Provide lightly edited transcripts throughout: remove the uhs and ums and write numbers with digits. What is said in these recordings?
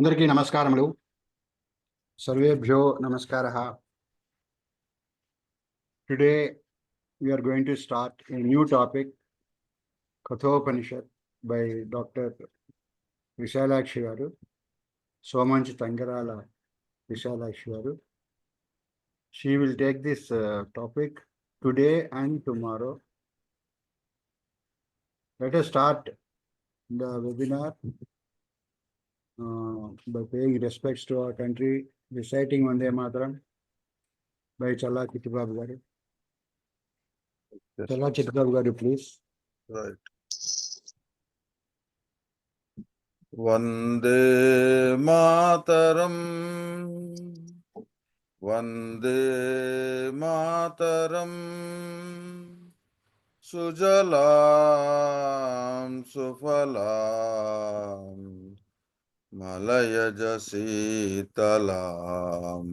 అందరికీ నమస్కారములు. సర్వేభ్యో నమస్కారः. Today we are going to start a new topic, Kathopanishad, by Dr. Vishalakshi garu, Somanchi Tangarala Vishalakshi garu. She will take this topic today and tomorrow. Let us start the webinar by paying respects to our country, reciting Vande Mataram by Challa Chittibabu garu. Challa Chittibabu garu, please. Right. Vande Mataram, Vande Mataram, Sujalam Sufalam, Malayaj Sitalam,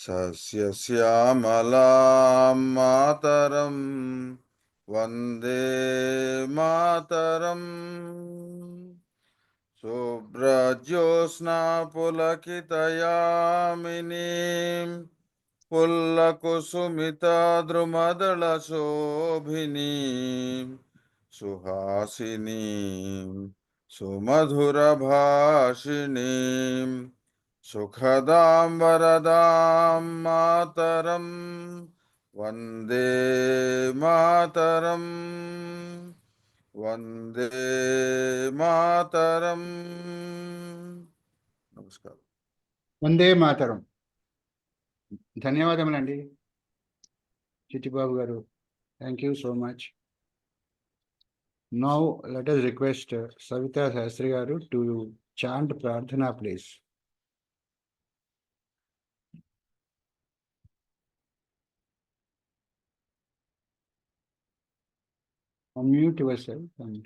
Sasya Syamalam Mataram, Vande Mataram. Subrajyosna pulakitayaminim pullakusumita drumadala shobhinim suhasinim sumadhura bhashinim sukhadam varadam mataram Vande Mataram. Vande Mataram. నమస్కారం. వందే మాతరం. ధన్యవాదములండి చిట్టిబాబు గారు. Thank you so much. Now let us request Savita Shastri garu to chant Prarthana, please. Unmute yourself and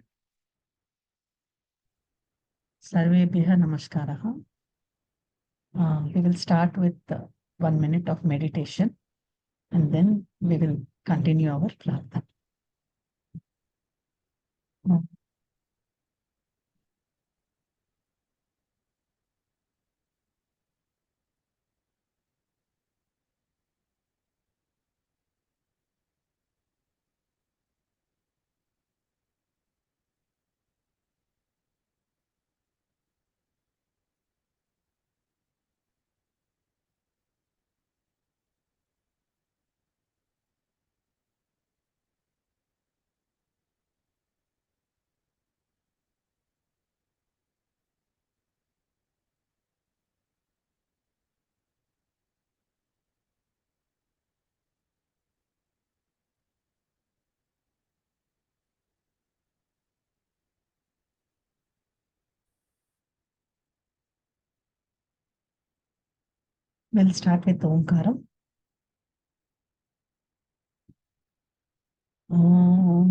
Sarvebhyah Namaskaraः. We will start with 1 minute of meditation and then we will continue our prarthana. We'll start with Omkaram. Om.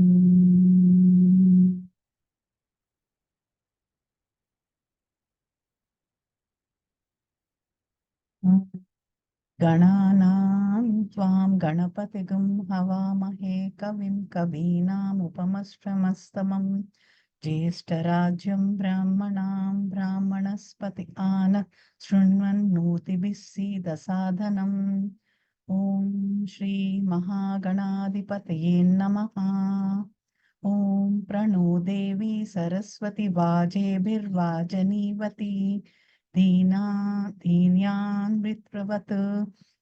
Gananam Tvam Ganapatigam Havamahe Kavim Kavinam Upamasramastamam Jyeshtarajyam Brahmanam Brahmanaspati Ana Shrunvannotibhih Siddhasadhanam. Om Shri Mahaganadhipataye Namaha. Om Prano Devi Saraswati Vajebhirvajanivati Deenyan Vritravat.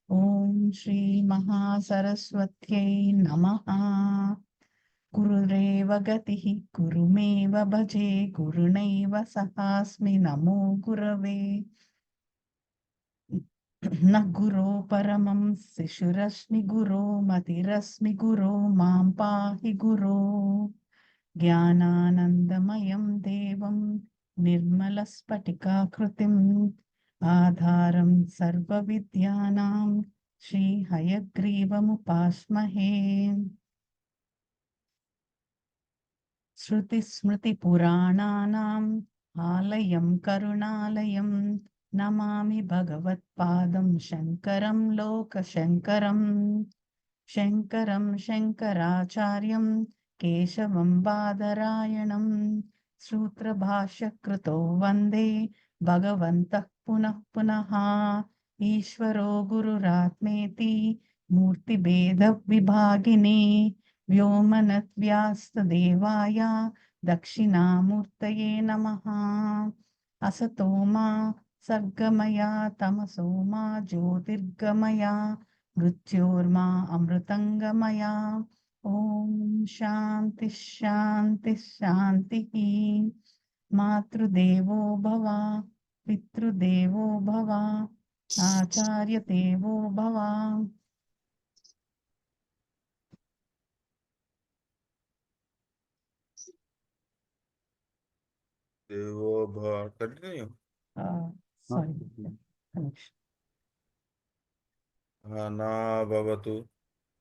Om Shri Mahasaraswatyai Namaha. Gurureva Gatihi Gurumeva Bhaje Gurunaiva Sahasmi Namo Gurave. Na Guru Paramam Sishurasmi Guru Matirasmi Guru Mam Pahi Guru. Jnananandamayam Devam Nirmalaspatikakrutim Adharam Sarva Vidyanam Shri Hayagrivam Upasmahe. Shruti Smriti Purananam Alayam Karunalayam Namami Bhagavat Padam Shankaram Loka Shankaram. Shankaram Shankaracharyam Keshavam Badarayanam Sutra Bhashya Kruto Vande भगवन्तः पुनः पुनः ईश्वरो गुरुरात्मेति मूर्तिभेदविभागिने व्योमनव्यास्तदेवाय दक्षिणामूर्तये नमः। असतो मा सर्गमया तमसो मा ज्योतिर्गमया मृत्योर्मा अमृतङ्गमया। ॐ शान्ति शान्ति शान्तिः। मातृदेवो भव पितृदेवो भव आचार्यदेवो भव। देवो भव कंटिन्यू। Sorry, connection. सहना भवतु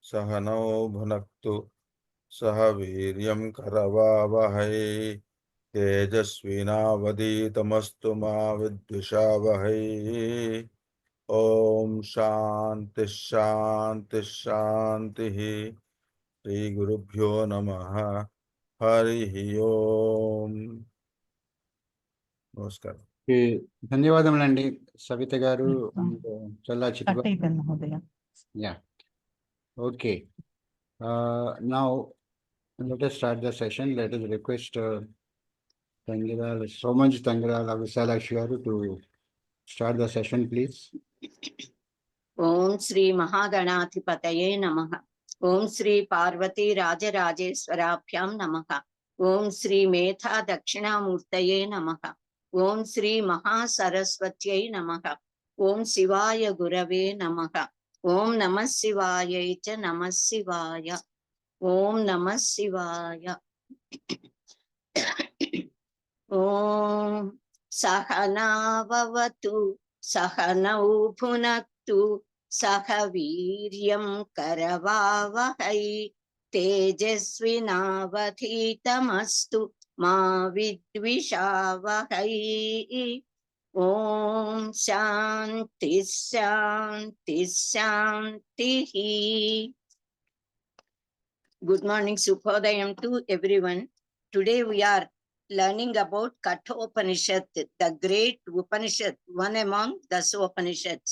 सहनौ भुनक्तु सह वीर्यं करवावहै तेजस्विनावधीतमस्तु मा विद्विषावहै। ओम शांति शांति शांति। श्री गुरुभ्यो नमः। हरि ओम। नमस्कार। ధన్యవాదములండి సవిత గారు and చల్లా Cut చిట్టిబాబు. అయిపోయింది మహోదయ. Yeah. Okay. Now let us start the session. Let us request Tangirala, Somanj Tangirala Visalakshi garu to start the session, please. ఓం శ్రీ మహాగణాధిపతయే నమః. ఓం శ్రీ పార్వతీ రాజరాజేశ్వరాభ్యాం నమః. ఓం శ్రీ మేధా దక్షిణామూర్తయే నమః. ఓం శ్రీ మహాసరస్వత్యై నమః. ఓం శివాయ గురవే నమః. ఓం నమః శివాయై చ నమః శివాయ. ఓం నమః శివాయ. ఓం సహనావవతు సహనౌ భునక్తు సహ వీర్యం కరవావహై తేజస్వినావధీతమస్తు మా విద్విషావహై. ఓం శాంతి శాంతి శాంతి. Good morning, Subhodayam to everyone. Today we are learning about Kathopanishad, the great Upanishad, one among the Upanishads.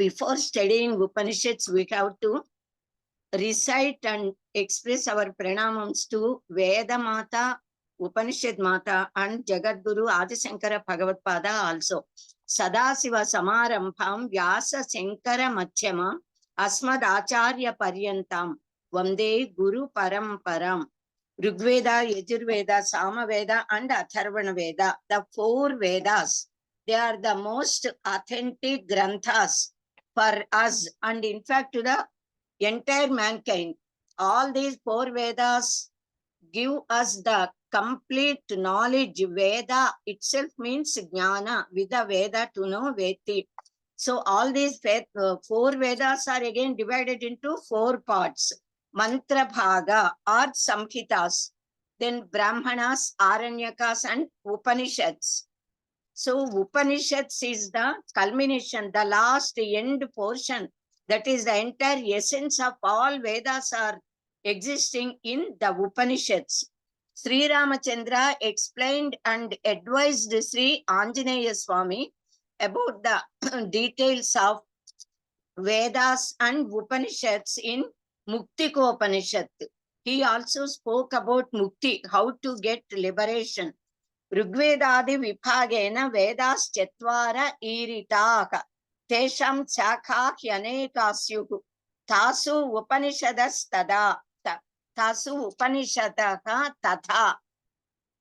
Before studying Upanishads, we have to recite and express our pranamams to Veda Mata, Upanishad Mata, and Jagadguru Adi Shankara Bhagavatpada also. Sadasiva Samarambham Vyasa Shankara Machyama Asmad Acharya Paryantam Vande Guru Paramparam. Rigveda, Yajurveda, Samaveda, and Atharvana Veda, the four Vedas, they are the most authentic granthas for us and in fact to the entire mankind. All these four Vedas give us the complete knowledge. Veda itself means jnana, with the Veda to know Veti. So all these four Vedas are again divided into four parts. Mantra Bhaga or Samhitas, then Brahmanas, Aranyakas, and Upanishads. So Upanishads is the culmination, the last end portion. That is the entire essence of all Vedas are existing in the Upanishads. Sri Ramachandra explained and advised Sri Anjaneya Swami about the details of Vedas and Upanishads in Muktikopanishad. He also spoke about Mukti, how to get liberation. Rigvedadi Vibhagena Vedas Chatvara Iritaha Tesham Shakha Hyanekasyuhu Tasu Upanishadas Tada Tasu Upanishadaha Tatha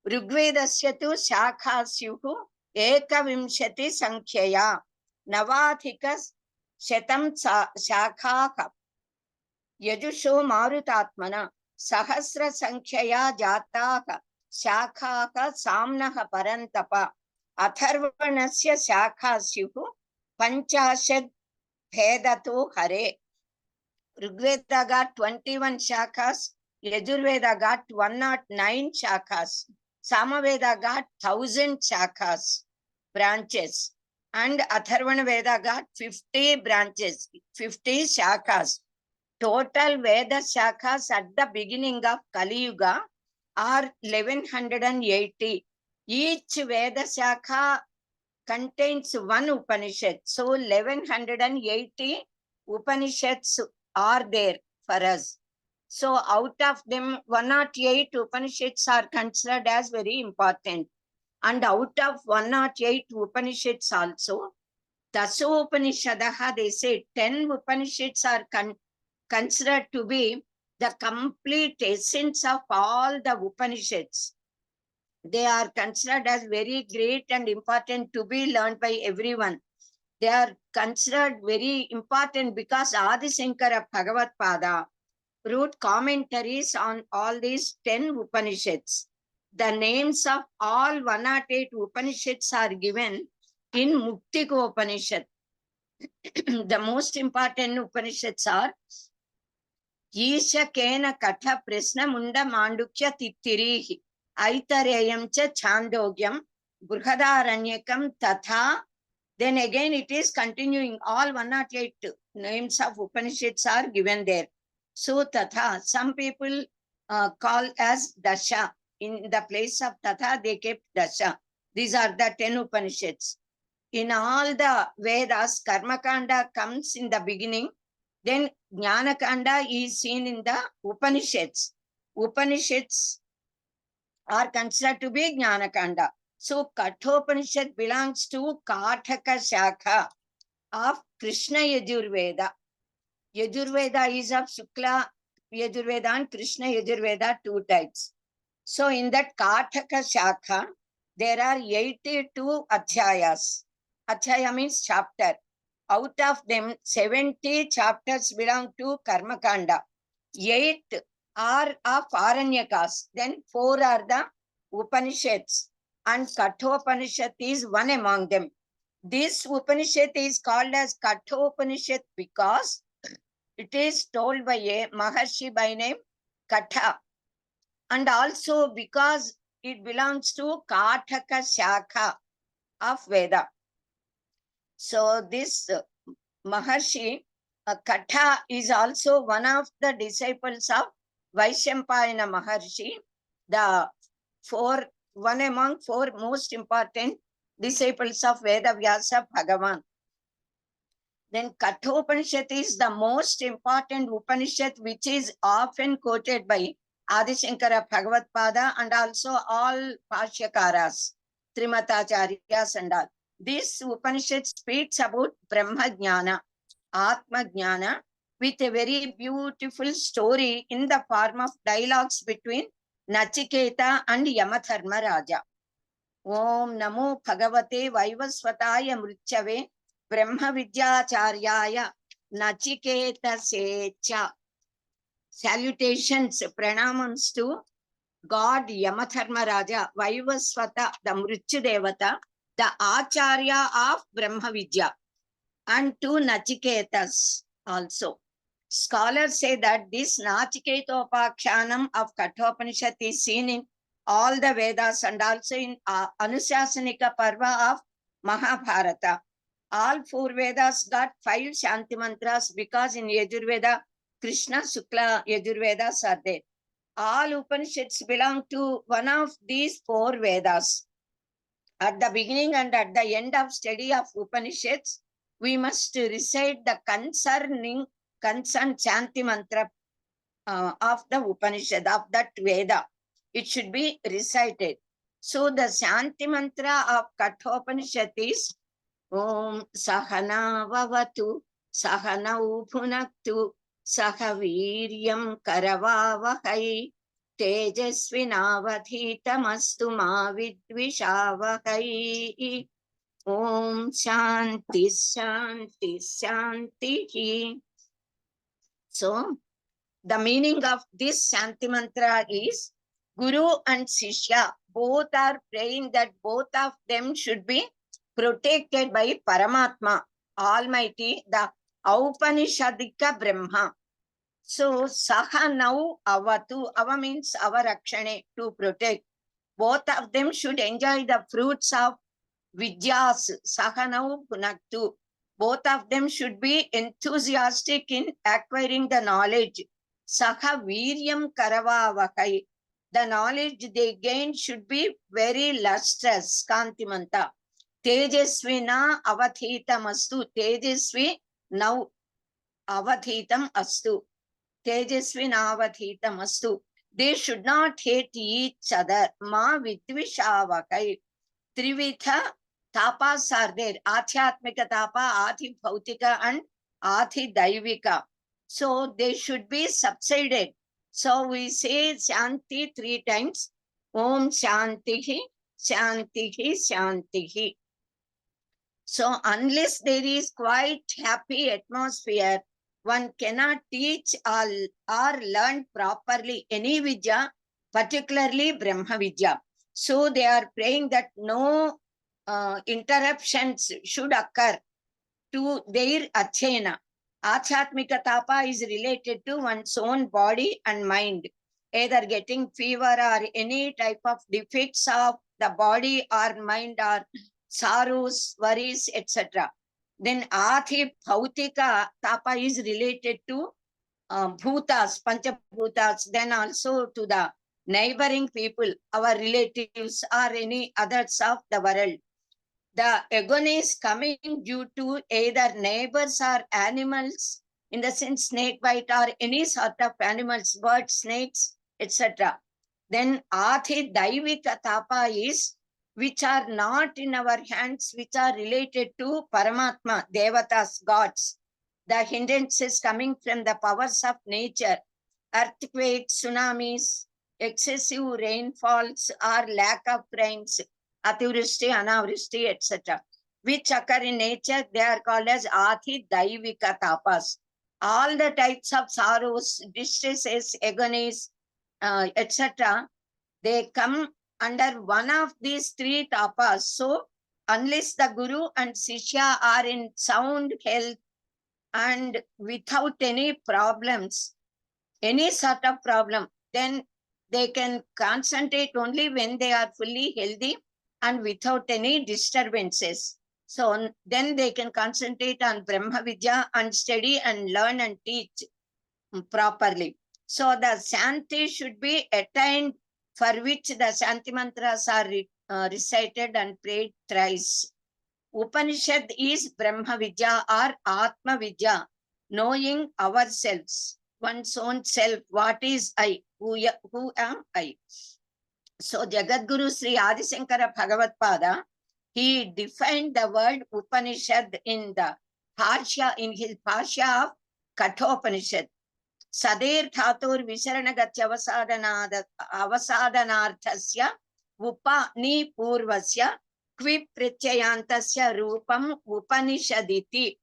Rigvedasya tu Shakhasyuhu Ekavimshati Sankhya Navadhika Shatam Shakha Yajusho Marutatmana Sahasra Sankhya Jataha Shakha Samnaha Parantapa Atharvanasya Shakhasyuhu Panchashad Bhedato Hare. Rigveda got 21 shakhas, Yajurveda got 109 shakhas, Samaveda got 1000 shakhas, branches, and Atharvana Veda got 50 branches, 50 shakhas. Total Veda shakhas at the beginning of Kali Yuga are 1180. Each Veda Shakha contains one Upanishad. So 1180 Upanishads are there for us. So out of them, 108 Upanishads are considered as very important. And out of 108 Upanishads also, Dasopanishadaha, they say 10 Upanishads are considered to be the complete essence of all the Upanishads. They are considered as very great and important to be learned by everyone. They are considered very important because Adi Shankara Bhagavad Pada wrote commentaries on all these 10 Upanishads. The names of all 108 Upanishads are given in Muktika Upanishad. The most important Upanishads are Isha Kena Katha Prasna Munda Mandukya Tittirihi Aitareyam Cha Chandogyam Bruhadaranyakam Tatha. Then again it is continuing. All 108 names of Upanishads are given there. So Tatha, some people call as Dasha. In the place of Tatha, they kept Dasha. These are the 10 Upanishads. In all the Vedas, Karmakanda comes in the beginning. Then Jnanakanda is seen in the Upanishads. Upanishads are considered to be Jnanakanda. So Kathopanishad belongs to Kathaka Shakha of Krishna Yajurveda. Yajurveda is of Shukla Yajurveda and Krishna Yajurveda, two types. So in that Kathaka Shakha, there are 82 Adhyayas. Adhyaya means chapter. Out of them, 70 chapters belong to Karmakanda. 8 are of Aranyakas. Then 4 are the Upanishads. And Kathopanishad is one among them. This Upanishad is called as Kathopanishad because it is told by a Maharshi by name Katha. And also because it belongs to Kathaka Shakha of Veda. So this Maharshi Katha is also one of the disciples of Vaishampayana Maharshi, the one among 4 most important disciples of Veda Vyasa Bhagavan. Then Kathopanishad is the most important Upanishad which is often quoted by Adi Shankara Bhagavad Pada and also all Pashyakaras, Trimatacharyas and all. This Upanishad speaks about Brahma Jnana, Atma Jnana, with a very beautiful story in the form of dialogues between Nachiketa and Yamadharma Raja. Om Namo Bhagavate Vaivasvataya Mrityave Brahma Vidyacharyaya Nachiketa Secha. Salutations, pranamams to God Yamadharma Raja, Vaivasvata, the Mrityu Devata, the Acharya of Brahma Vidya, and to Nachiketas also. Scholars say that this Nachiketopakhyanam of Kathopanishad is seen in all the Vedas and also in Anusasanika Parva of Mahabharata. All 4 Vedas got 5 Shanti mantras because in Yajurveda, Krishna Shukla Yajurvedas are there. All Upanishads belong to one of these 4 Vedas. At the beginning and at the end of study of Upanishads, we must recite the concerned Shanti mantra of the Upanishad, of that Veda. It should be recited. So the Shanti mantra of Kathopanishad is Om Sahana Vavatu Sahanau Bhunaktu Sahaviryam Karavavahai Tejasvinavadhitamastu ma vidvishavahai. Om Shanti Shanti Shanti. So the meaning of this Shanti mantra is Guru and Shishya both are praying that both of them should be protected by Paramatma, Almighty, the Aupanishadika Brahma. So Saha now Avatu, Ava means Avarakshane, to protect. Both of them should enjoy the fruits of Vidyas, Saha now Punaktu. Both of them should be enthusiastic in acquiring the knowledge. Saha Viryam Karavavakai. the knowledge they gain should be very lustrous, Kantimanta. Tejasvina avathitam astu. Tejasvi now avathitam astu. Tejasvina avathitam astu. They should not hate each other. Ma vidvishavakai. Trivitha tapas are there. Adhyatmika tapa, Adi bhautika and Adi daivika. So they should be subsided. So we say Shanti 3 times. Om Shantihi, Shantihi, Shantihi. So unless there is quite happy atmosphere, one cannot teach or learn properly any Vidya, particularly Brahma Vidya. So they are praying that no interruptions should occur to their Achena. Achatmika tapa is related to one's own body and mind, either getting fever or any type of defects of the body or mind or sorrows, worries, etc. Then Ati Bhautika tapa is related to bhutas, panchabhutas, then also to the neighboring people, our relatives or any others of the world. The agony is coming due to either neighbors or animals, in the sense snake bite or any sort of animals, birds, snakes, etc. Then Ati Daivika tapa is which are not in our hands, which are related to Paramatma, Devatas, gods. The hindrances coming from the powers of nature, earthquakes, tsunamis, excessive rainfalls or lack of rains, Ativristi, Anavristi, etc., which occur in nature, they are called as Ati Daivika tapas. All the types of sorrows, distresses, agonies, etc., they come under one of these 3 tapas. So, unless the Guru and Sishya are in sound health and without any problems, any sort of problem, then they can concentrate only when they are fully healthy and without any disturbances. So then they can concentrate on Brahma Vidya and study and learn and teach properly. So the Shanti should be attained, for which the Shanti mantras are recited and prayed thrice. Upanishad is Brahma Vidya or Atma Vidya, knowing ourselves, one's own self, what is I, who am I. So Jagadguru Sri Adi Shankara Bhagavatpada, he defined the word Upanishad in the Bhashya, in his Bhashya of Kathopanishad. Sadir Thatur Visharanagatya Avasadanarthasya Upani Purvasya Kvip Prityayantasya Rupam Upanishaditi.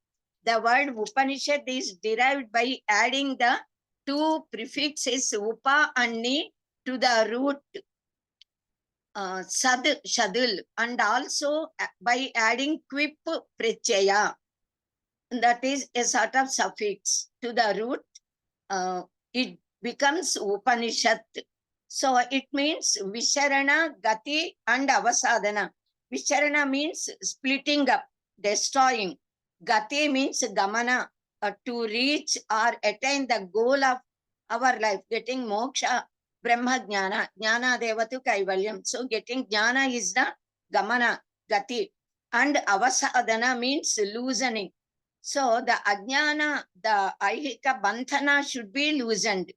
The word Upanishad is derived by adding the 2 prefixes Upa and Ni to the root Sad, Shadul, and also by adding Kvip Prityaya. That is a sort of suffix to the root. It becomes Upanishad. So it means Visharana, Gati and Avasadana. Visharana means splitting up, destroying. Gati means Gamana, to reach or attain the goal of our life, getting moksha, Brahma Jnana, Jnana Devatu Kaivalyam. So getting Jnana is the Gamana, Gati. And Avasadana means loosening. So the Ajnana, the Aihika Bandhana should be loosened.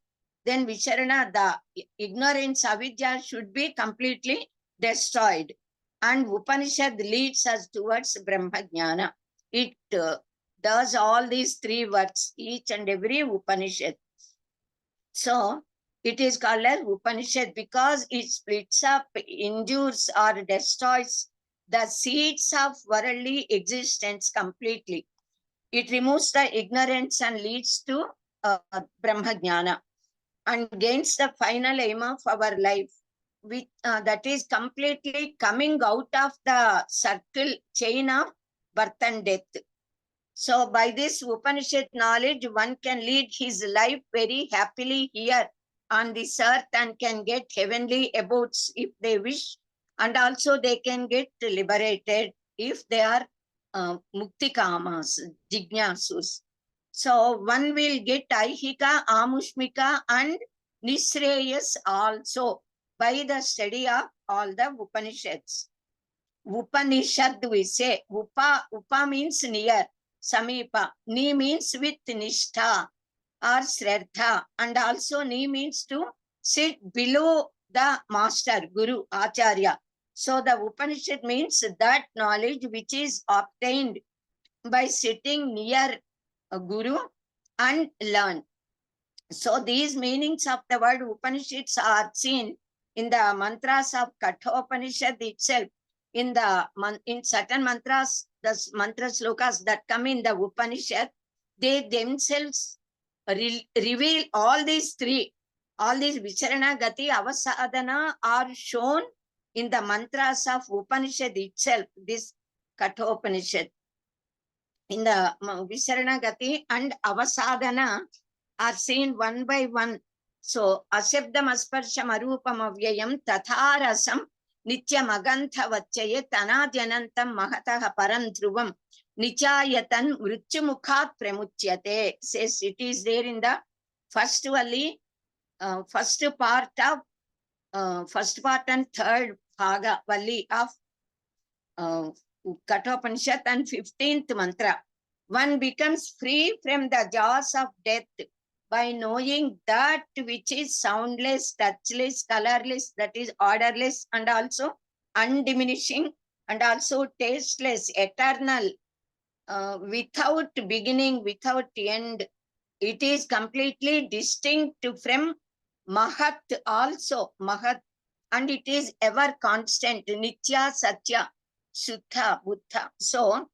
Then Visharana, the ignorance, avidya should be completely destroyed. And Upanishad leads us towards Brahma Jnana. It does all these 3 works, each and every Upanishad. So it is called as Upanishad because it splits up, injures or destroys the seeds of worldly existence completely. It removes the ignorance and leads to Brahma Jnana and gains the final aim of our life, which, that is completely coming out of the circle chain of birth and death. So by this Upanishad knowledge, one can lead his life very happily here on this earth and can get heavenly abodes if they wish. And also they can get liberated if they are Muktikamas, Jignasus. So one will get Aihika, Amushmika and Nisreyas also. by the study of all the Upanishads. Upanishad we say. Upa means near, Samipa. Ni means with nishtha or shraddha. And also Ni means to sit below the master, Guru, Acharya. So the Upanishad means that knowledge which is obtained by sitting near a Guru and learn. So these meanings of the word Upanishads are seen in the mantras of Kathopanishad itself. In certain mantras, the mantra slokas that come in the Upanishad, they themselves reveal all these three. All these Vicharana, Gati, Avasadhana are shown in the mantras of Upanishad itself, this Kathopanishad. In the Vicharana, Gati and Avasadhana are seen one by one. So, Ashabdam Asparsham Arupam Avyayam Tatharasam Nityam Agantha Vachaya Tanadyanantam Mahataha Parandruvam Nichayatan Mrityumukhat Pramuchyate. Says it is there in the first valley, first part and third bhaga valley of Kathopanishad and 15th mantra. One becomes free from the jaws of death by knowing that which is soundless, touchless, colorless, that is orderless, and also undiminishing, and also tasteless, eternal, without beginning, without end. It is completely distinct from Mahat also, Mahat, and it is ever constant, Nitya, Satya, Shuddha, Buddha. So,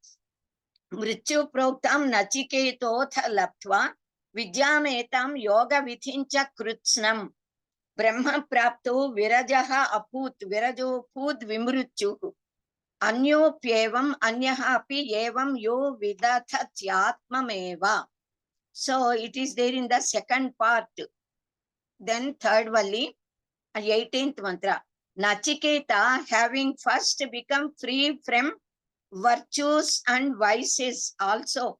Mrityu Proktam Nachiketotha Laptva Vidyametam Yoga Vithincha Krutsnam Brahma Prapto Virajaha Aput Virajo Pud Vimruchu Anyopyevam Anyaha Api Evam Yo Vidathatyatmameva. So it is there in the second part. Then third valley, 18th mantra. Nachiketa, having first become free from virtues and vices also,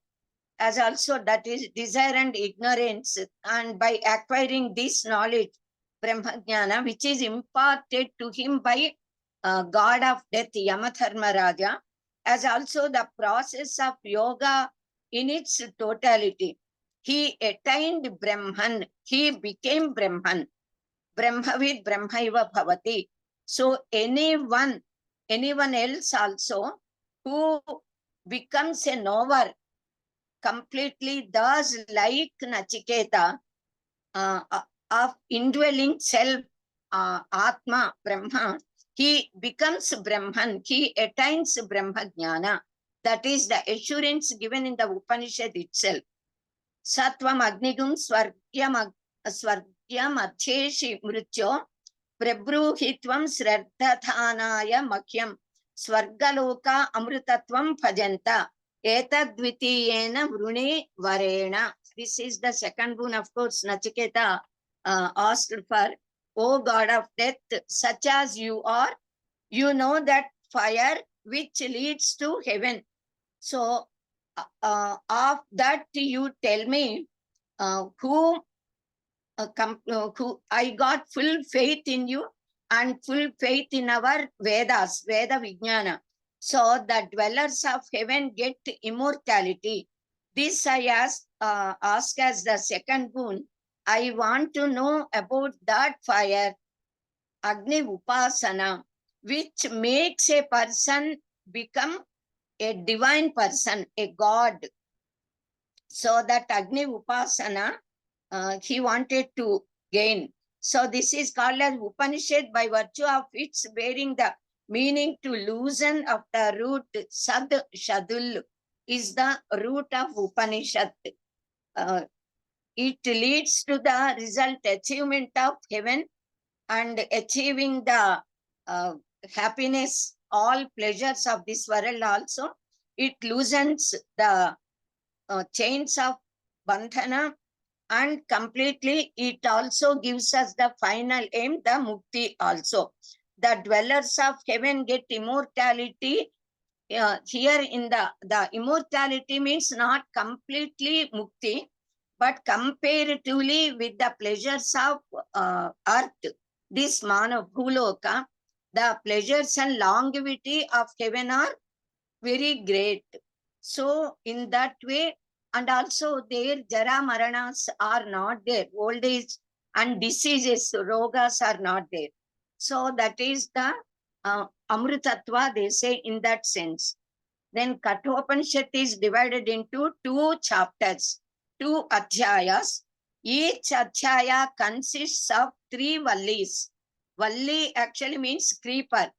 as also that is desire and ignorance, and by acquiring this knowledge, Brahmajnana, which is imparted to him by God of death, Yamadharmaraja, as also the process of yoga in its totality. He attained Brahman, he became Brahman. Brahmavid Brahmaiva Bhavati. So anyone else also who becomes a knower completely, thus like Nachiketa, of indwelling self, Atma, Brahma, he becomes Brahman, he attains Brahma Jnana. That is the assurance given in the Upanishad itself. Sattvam Agnigum Swargyam Adheshi Mrityo Prabruhitvam Sraddhathanaya Makyam Swargaloka Amrutatvam Bhajanta Etadvitiyena Vrune Varena. This is the second boon, of course, Nachiketa asked for. O God of death, such as you are, you know that fire which leads to heaven. So, of that you tell me who I got full faith in you and full faith in our Vedas, Veda Vijnana. So the dwellers of heaven get immortality. This I ask as the second boon. I want to know about that fire, Agni Upasana, which makes a person become a divine person, a god. So that Agni Upasana, he wanted to gain. So this is called as Upanishad by virtue of its bearing the meaning to loosen of the root. Sad Shadul is the root of Upanishad. It leads to the result, achievement of heaven and achieving the happiness, all pleasures of this world also. It loosens the chains of bandhana, and completely it also gives us the final aim, the mukti also. The dwellers of heaven get immortality. Here in the immortality means not completely mukti, but comparatively with the pleasures of earth, this Manav Bhuloka, the pleasures and longevity of heaven are very great. So in that way, and also their Jara Maranas are not there. Old age and diseases, rogas are not there. So that is the Amritattva, they say in that sense. Then Kathopanishad is divided into 2 chapters, 2 adhyayas. Each adhyaya consists of 3 vallis. Valli actually means creeper.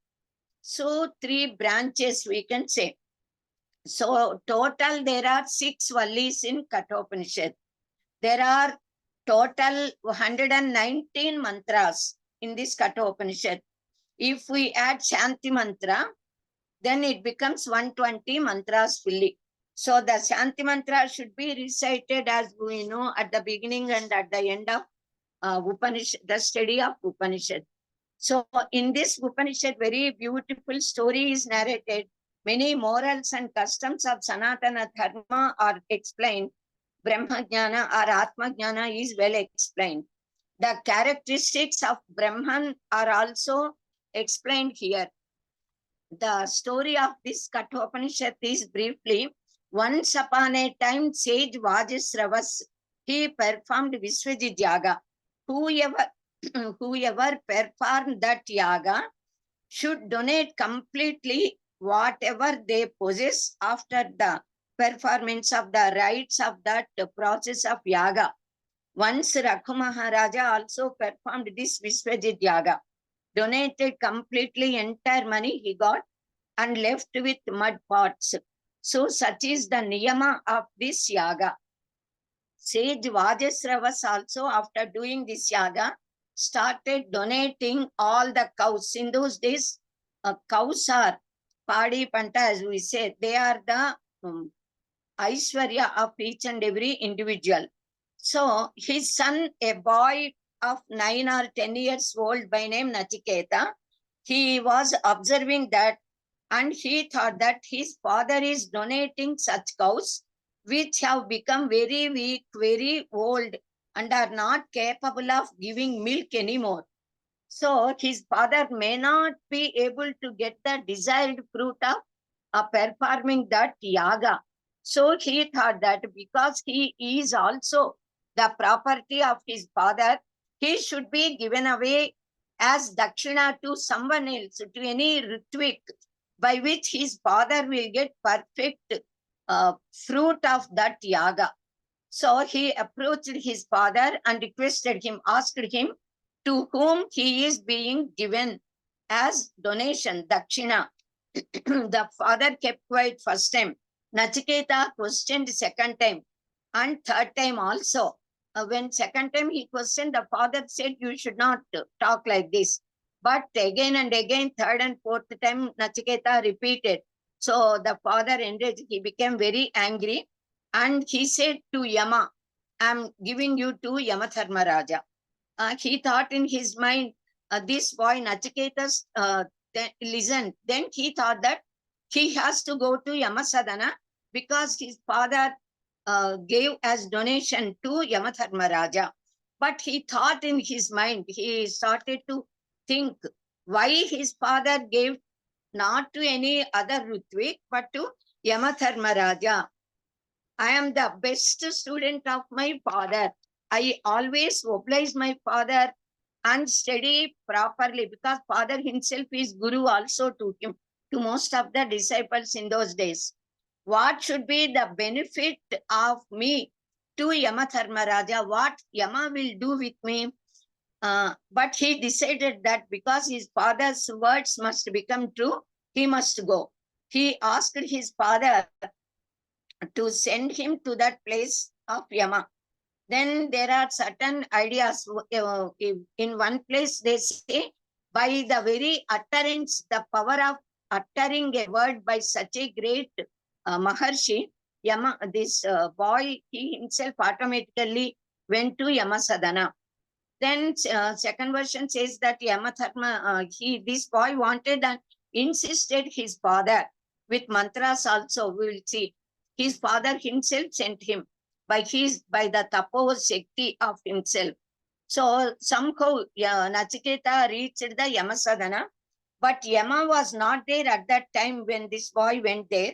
So 3 branches we can say. So total there are 6 vallis in Kathopanishad. There are total 119 mantras in this Kathopanishad. If we add Shanti mantra, then it becomes 120 mantras fully. So the Shanti mantra should be recited as we know at the beginning and at the end of Upanishad, the study of Upanishad. So in this Upanishad, very beautiful story is narrated. Many morals and customs of Sanatana Dharma are explained. Brahma Jnana or Atma Jnana is well explained. The characteristics of Brahman are also explained here. The story of this Kathopanishad is briefly, once upon a time, sage Vajasravas, he performed Visvajit Yaga. Whoever performed that yaga should donate completely whatever they possess after the performance of the rites of that process of yaga. Once Raghu Maharaja also performed this Visvajit Yaga, donated completely entire money he got and left with mud pots. So such is the niyama of this yaga. Sage Vajasravas also, after doing this yaga, started donating all the cows. In those days, cows are Padi Panta, as we say, they are the Aishwarya of each and every individual. So his son, a boy of 9 or 10 years old by name Nachiketa, he was observing that and he thought that his father is donating such cows which have become very weak, very old and are not capable of giving milk anymore. So his father may not be able to get the desired fruit of performing that yaga. So he thought that because he is also the property of his father, he should be given away as dakshina to someone else, to any ritvik, by which his father will get perfect fruit of that yaga. So he approached his father and requested him, asked him to whom he is being given as donation, dakshina. The father kept quiet first time. Nachiketa questioned second time and third time also. When second time he questioned, the father said, you should not talk like this. But again and again, third and fourth time, Nachiketa repeated. So the father enraged, he became very angry and he said to Yama, I'm giving you to Yamatharmaraja. He thought in his mind, this boy Nachiketas listened. Then he thought that he has to go to Yamasadana because his father gave as donation to Yamatharmaraja. But he thought in his mind, he started to think why his father gave not to any other Rutvik, but to Yamatharmaraja. I am the best student of my father. I always oblige my father and study properly because father himself is guru also to him, to most of the disciples in those days. What should be the benefit of me to Yamatharmaraja? What Yama will do with me? But he decided that because his father's words must become true, he must go. He asked his father to send him to that place of Yama. Then there are certain ideas. In one place they say, by the very utterance, the power of uttering a word by such a great Maharshi, Yama, this boy, he himself automatically went to Yamasadana. Then second version says that Yamatharma, this boy wanted and insisted his father with mantras also, we will see. His father himself sent him by the tapo shakti of himself. So somehow Nachiketa reached the Yamasadana, but Yama was not there at that time when this boy went there.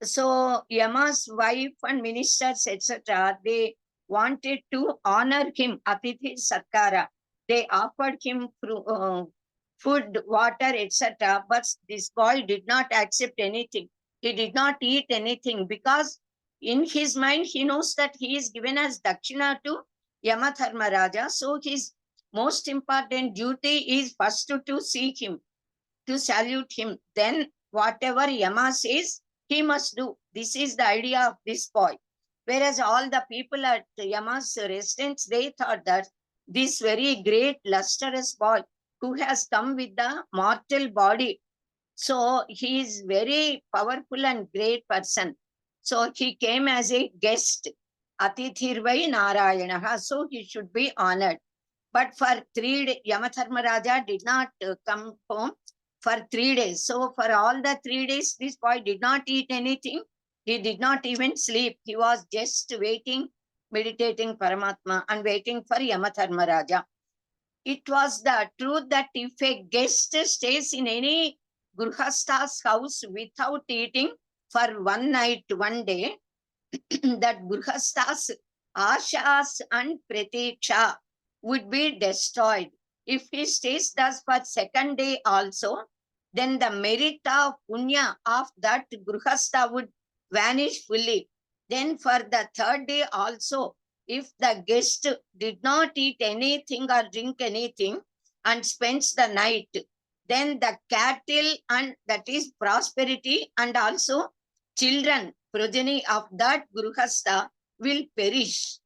So Yama's wife and ministers, etc., they wanted to honor him, Atithi Satkara. They offered him food, water, etc. But this boy did not accept anything. He did not eat anything because in his mind he knows that he is given as Dakshina to Yamadharmaraja. So his most important duty is first to see him, to salute him. Then whatever Yama says, he must do. This is the idea of this boy. Whereas all the people at Yama's residence, they thought that this very great lustrous boy who has come with the mortal body, so he is very powerful and great person. So he came as a guest, Atithirvai Narayanaha, so he should be honored. But for 3 days, Yamadharmaraja did not come home for 3 days. So for all the 3 days, this boy did not eat anything. He did not even sleep. He was just waiting, meditating Paramatma and waiting for Yamadharmaraja. It was the truth that if a guest stays in any Grhasta's house without eating for 1 night, 1 day, that Grhasta's ashas and pratiksha would be destroyed. If he stays thus for 2nd day also, then the merit of punya of that Grhasta would vanish fully. Then for the 3rd day also, if the guest did not eat anything or drink anything and spends the night, then the cattle and that is prosperity and also children, progeny of that Grhasta will perish.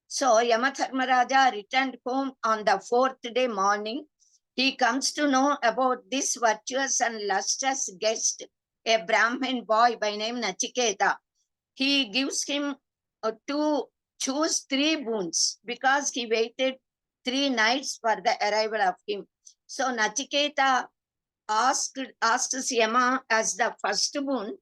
So Yamadharmaraja returned home on the 4th day morning. He comes to know about this virtuous and lustrous guest, a Brahmin boy by name Nachiketa. He gives him to choose 3 boons because he waited 3 nights for the arrival of him. So Nachiketa asked Yama as the first boon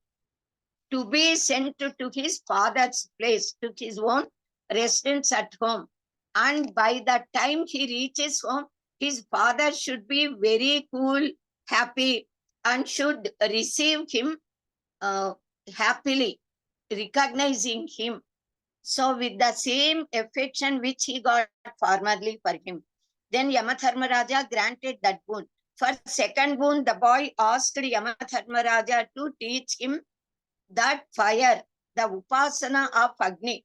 to be sent to his father's place, to his own residence at home. And by the time he reaches home, his father should be very cool, happy, and should receive him happily, recognizing him. So with the same affection which he got formerly for him. Then Yamadharmaraja granted that boon. For 2nd boon, the boy asked Yamadharmaraja to teach him that fire, the upasana of Agni,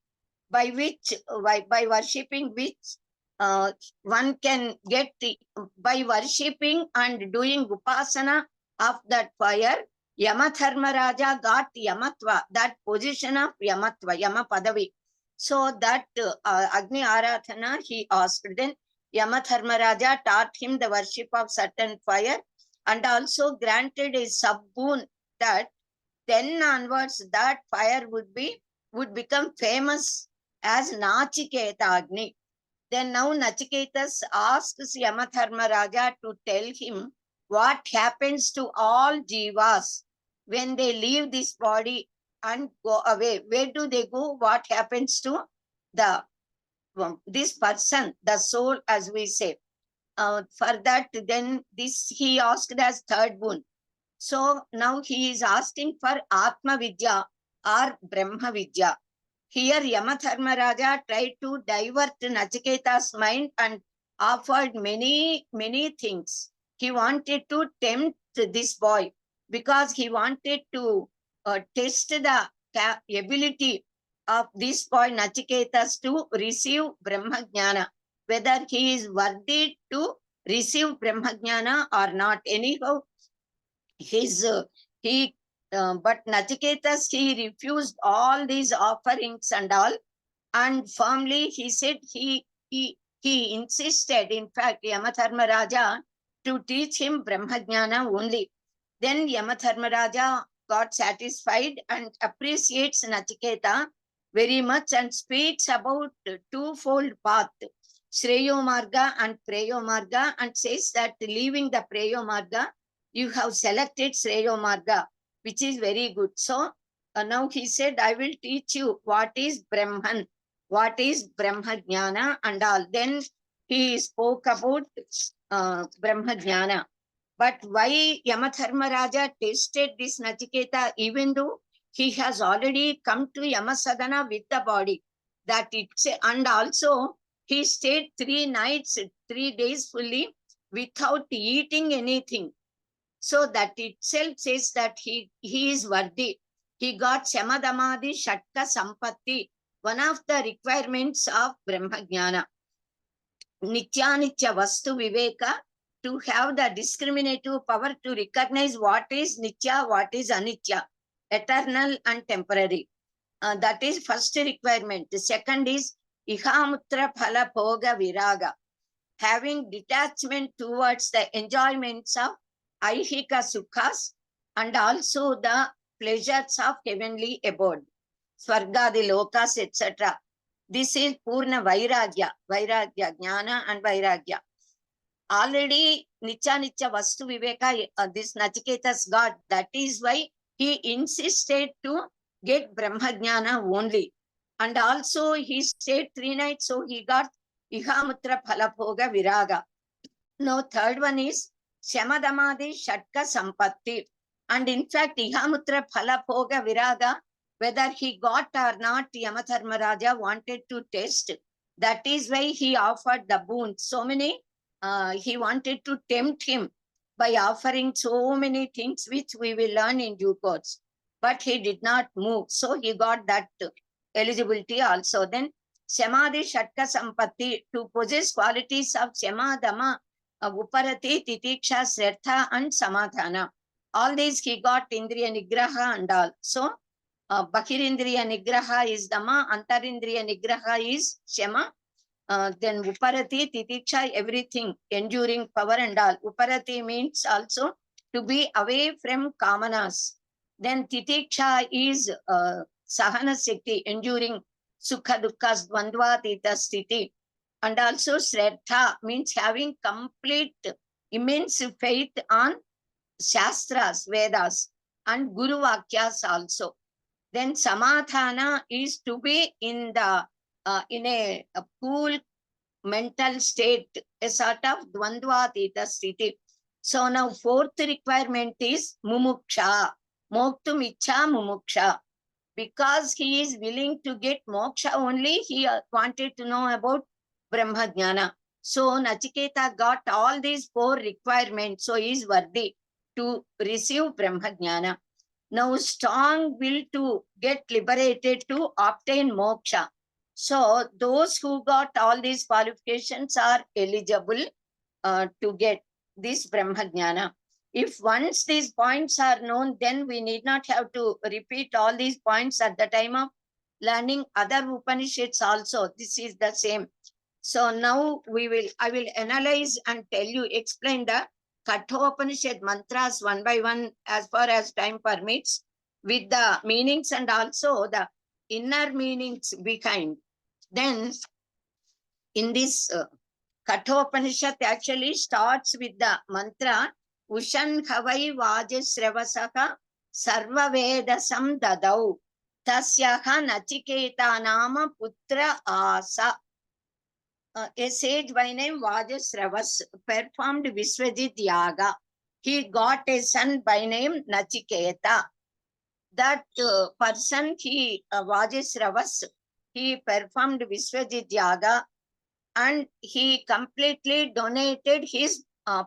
by worshipping which one can get by worshipping and doing upasana of that fire, Yamadharmaraja got Yamatva, that position of Yamatva, Yama Padavi. So that Agni Aradhana he asked. Then Yamadharmaraja taught him the worship of certain fire and also granted a sub-boon that then onwards that fire would become famous as Nachiketa Agni. Then now Nachiketas asks Yamadharmaraja to tell him what happens to all jivas when they leave this body and go away. Where do they go? What happens to this person, the soul, as we say. For that, then this he asked as 3rd boon. So now he is asking for Atma Vidya or Brahma Vidya. Here Yamadharmaraja tried to divert Nachiketa's mind and offered many things. He wanted to tempt this boy because he wanted to test the ability of this boy Nachiketas to receive Brahma Jnana, whether he is worthy to receive Brahma Jnana or not. Anyhow, but Nachiketas, he refused all these offerings and all, and firmly he said he insisted, in fact, Yamadharmaraja to teach him Brahma Jnana only. Then Yamadharmaraja got satisfied and appreciates Nachiketa very much and speaks about 2-fold path, Shreyo Marga and Preyo Marga, and says that leaving the Preyo Marga, you have selected Shreyo Marga, which is very good. So now he said, I will teach you what is Brahman, what is Brahma Jnana and all. Then he spoke about Brahma Jnana. But why Yamadharmaraja tested this Nachiketa, even though he has already come to Yamasadana with the body? That it's, and also he stayed 3 nights, 3 days fully without eating anything. So that itself says that he is worthy. He got Shamadamadi Shatka Sampatti, one of the requirements of Brahma Jnana. Nityanitya Vastu Viveka, to have the discriminative power to recognize what is Nitya, what is Anitya, eternal and temporary. That is first requirement. The second is Ihamutra Phala Bhoga Viraga, having detachment towards the enjoyments of Aihika Sukhas and also the pleasures of heavenly abode, Swargadi Lokas, etc. This is Purna Vairagya, Jnana and Vairagya. Already Nitya Vastu Viveka, this Nachiketas got. That is why he insisted to get Brahma Jnana only. And also he stayed 3 nights, so he got Ihamutra Phalabhoga Viraga. Now third one is Shamadamadi Shatka Sampatti. And in fact, Ihamutra Phalabhoga Viraga, whether he got or not, Yamadharmaraja wanted to test. That is why he offered the boon. So many, he wanted to tempt him by offering so many things which we will learn in due course. But he did not move. So he got that eligibility also. Then Samadhi Shatka Sampatti, to possess qualities of Samadama, Uparati, Titiksha, Srartha and Samadhana. All these he got Indriya Nigraha and all. So Bahirindriya Nigraha is Dama, Antarindriya Nigraha is Shema. Then Uparati, Titiksha, everything, enduring power and all. Uparati means also to be away from Kamanas. Then Titiksha is Sahana Shakti, enduring Sukha Dukkhas, Dvandvatita Sthiti. And also Srartha means having complete, immense faith on Shastras, Vedas and Guru Vakyas also. Then Samadhana is to be in the in a cool mental state, a sort of Dvandvatita Sthiti. So now fourth requirement is Mumuksha, Moktum Ichha Mumuksha. Because he is willing to get moksha only, he wanted to know about Brahma Jnana. So Nachiketa got all these 4 requirements, so he is worthy to receive Brahma Jnana. Now strong will to get liberated to obtain moksha. So those who got all these qualifications are eligible to get this Brahma Jnana. If once these points are known, then we need not have to repeat all these points at the time of learning other Upanishads also. This is the same. So now I will analyze and tell you, explain the Kathopanishad mantras one by one as far as time permits, with the meanings and also the inner meanings behind. Then in this Kathopanishad actually starts with the mantra Ushan Havai Vajasravasaka Sarva Vedasam Dadau Tasyaha Nachiketa Nama Putra Asa. A sage by name Vajasravas performed Viswajit Yaga. He got a son by name Nachiketa. That person, Vajasravas, he performed Viswajit Yaga and he completely donated his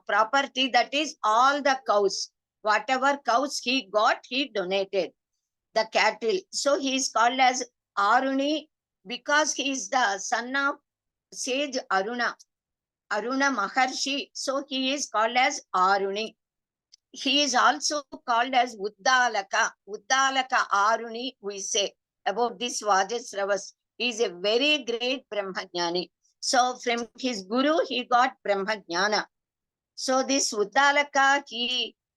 property, that is all the cows. Whatever cows he got, he donated the cattle. So he is called as Aruni because he is the son of sage Aruna Maharshi. So he is called as Aruni. He is also called as Uddalaka Aruni, we say about this Vajasravas. He is a very great Brahmajnani. So from his guru, he got Brahmajnana. So this Uddalaka,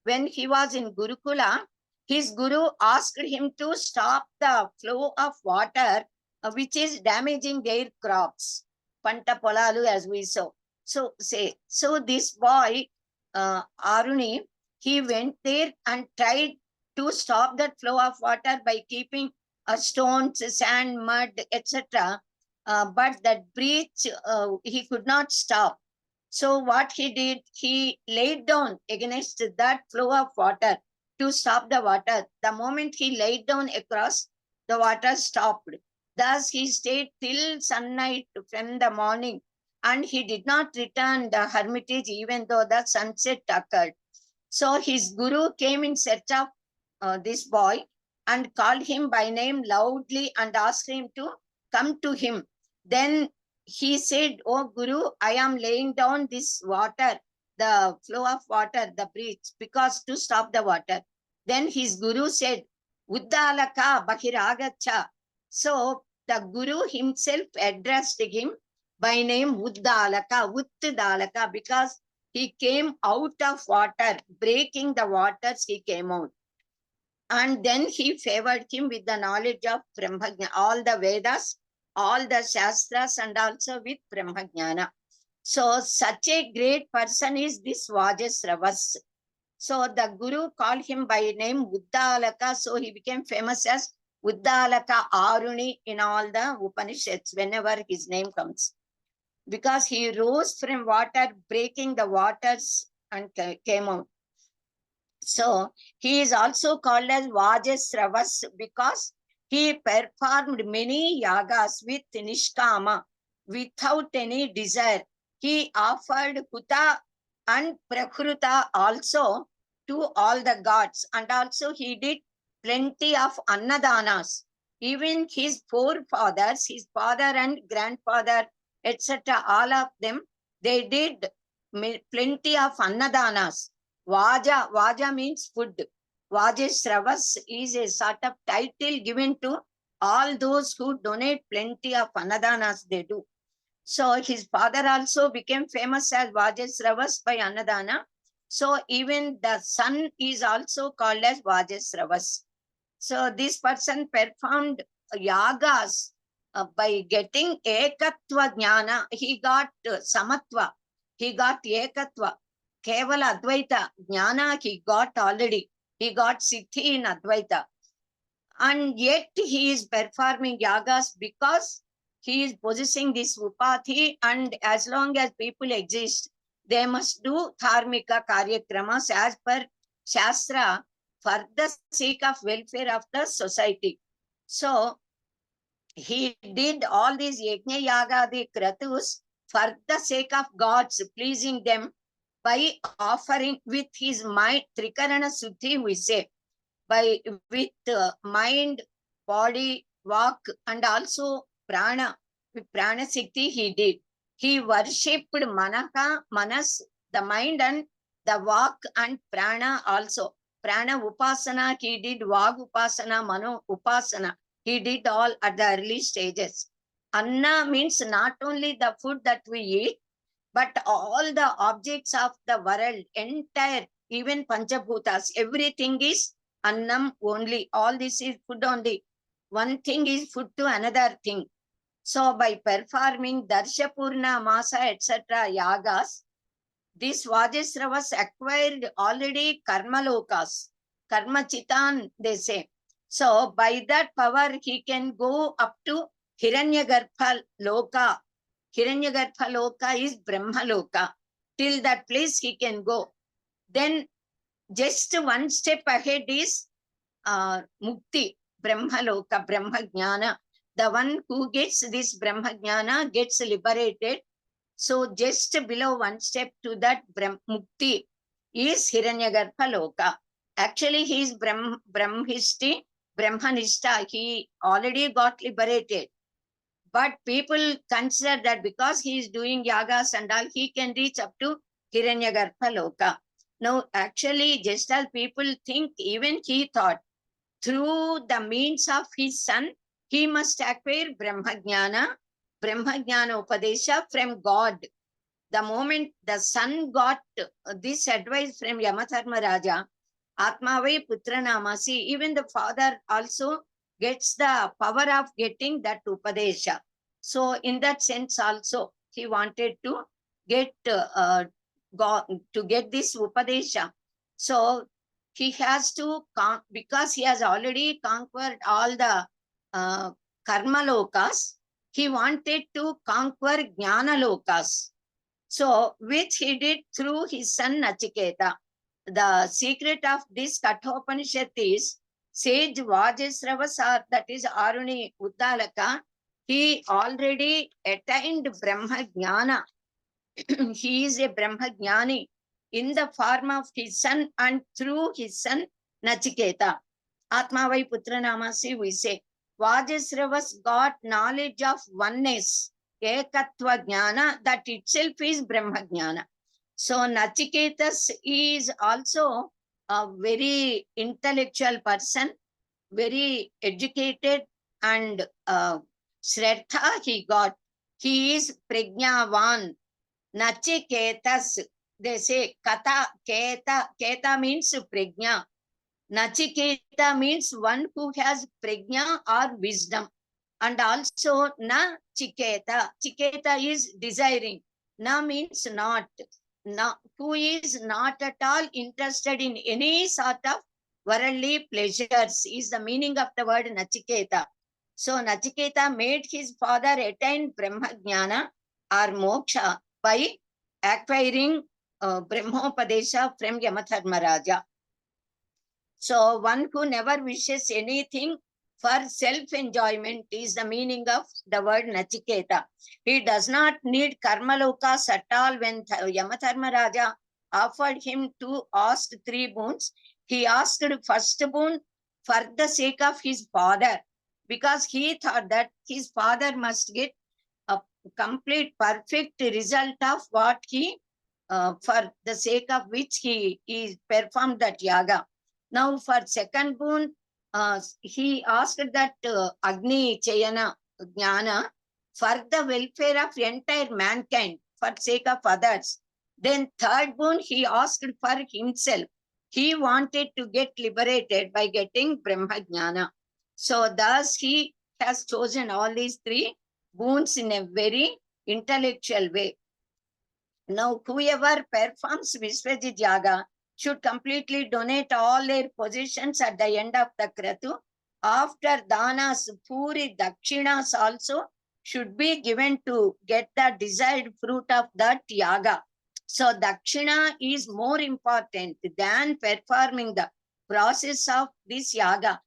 when he was in Gurukula, his guru asked him to stop the flow of water, which is damaging their crops. Panta Polalu, as we saw. So this boy, Aruni, he went there and tried to stop that flow of water by keeping stones, sand, mud, etc. but that breach, he could not stop. So what he did, he laid down against that flow of water to stop the water. The moment he laid down across, the water stopped. Thus he stayed till sunlight from the morning, and he did not return the hermitage even though the sunset occurred. So his guru came in search of this boy and called him by name loudly and asked him to come to him. Then he said, "Oh Guru, I am laying down this water, the flow of water, the breach, because to stop the water." Then his Guru said, "Uddalaka Bahiragacha." So the Guru himself addressed him by name Uddalaka, Uttadalaka, because he came out of water, breaking the waters, he came out. And then he favored him with the knowledge of Brahmajnana, all the Vedas, all the Shastras, and also with Brahmajnana. So such a great person is this Vajasravas. So the Guru called him by name Uddalaka, so he became famous as Uddalaka Aruni in all the Upanishads whenever his name comes. Because he rose from water, breaking the waters and came out. So he is also called as Vajasravas because he performed many yagas with Nishkama, without any desire. He offered Huta and Prakruta also to all the gods, and also he did plenty of Annadanas. Even his forefathers, his father and grandfather, etc., all of them, they did plenty of Annadanas. Vaja means food. Vajasravas is a sort of title given to all those who donate plenty of Annadanas, they do. So his father also became famous as Vajasravas by Annadana. So even the son is also called as Vajasravas. So this person performed yagas by getting ekatva jnana. He got samatva, he got ekatva. Kevala Advaita, Jnana he got already. He got Siddhi in Advaita. And yet he is performing yagas because he is possessing this Upati, and as long as people exist, they must do Dharmika Karyakramas as per Shastra for the sake of welfare of the society. So he did all these Yajna Yagadi Kratus for the sake of gods, pleasing them, by offering with his mind, Trikarana Suddhi we say, by with mind, body, walk, and also prana. With prana Sikti he did. He worshipped Manaka, Manas, the mind, and the walk, and prana also. Prana Upasana he did, Vag Upasana, Mano Upasana. He did all at the early stages. Anna means not only the food that we eat, but all the objects of the world, entire, even Panchabhutas, everything is Annam only. All this is food only. One thing is food to another thing. So by performing Darshapurna, Masa, etc. yagas, this Vajasravas acquired already Karmalokas, Karmachitan, they say. So by that power, he can go up to Hiranyagarbha Loka. Hiranyagarbha Loka is Brahma Loka. Till that place he can go. Then just one step ahead is Mukti, Brahma Loka, Brahma Jnana. The one who gets this Brahma Jnana gets liberated. So just below one step to that Mukti is Hiranyagarbha Loka. Actually, he is Brahmanishta. He already got liberated. But people consider that because he is doing yagas and all, he can reach up to Hiranyagarbha Loka. Now, actually, just as people think, even he thought, through the means of his son, he must acquire Brahmajnana Upadesha from God. The moment the son got this advice from Yamadharma Raja, Atmavai Putra Namasi, even the father also gets the power of getting that Upadesha. So in that sense also, he wanted to get this Upadesha. So he has to, because he has already conquered all the Karma Lokas, he wanted to conquer Jnana Lokas. So, which he did through his son Nachiketa. The secret of this Kathopanishad is sage Vajasravasa, that is Aruni Uddalaka, he already attained Brahma Jnana. He is a Brahma Jnani in the form of his son and through his son Nachiketa. Atmavai Putra Namasi, we say. Vajasravas got knowledge of oneness, Ekatva Jnana, that itself is Brahma Jnana. So Nachiketas is also a very intellectual person, very educated, and Shraddha he got. He is Prajnavan. Nachiketas, they say Kata, Keta means Prajna. Nachiketa means one who has Prajna or wisdom. And also Na Chiketa. Chiketa is desiring. Na means not. Na, who is not at all interested in any sort of worldly pleasures is the meaning of the word Nachiketa. So Nachiketa made his father attain Brahma Jnana or Moksha by acquiring Brahmopadesha from Yamatharmaraja. So one who never wishes anything for self-enjoyment is the meaning of the word Nachiketa. He does not need Karmalokas at all. When Yamatharmaraja offered him to ask 3 boons, he asked first boon for the sake of his father, because he thought that his father must get a complete, perfect result of what he, for the sake of which he performed that yaga. Now for second boon, he asked that Agni Chayana Jnana for the welfare of entire mankind, for sake of others. Then third boon, he asked for himself. He wanted to get liberated by getting Brahma Jnana. So thus he has chosen all these 3 boons in a very intellectual way. Now whoever performs Vishwajit Yaga should completely donate all their possessions at the end of the Kratu. After danas, puri, dakshinas also should be given to get the desired fruit of that yaga. So dakshina is more important than performing the process of this yaga.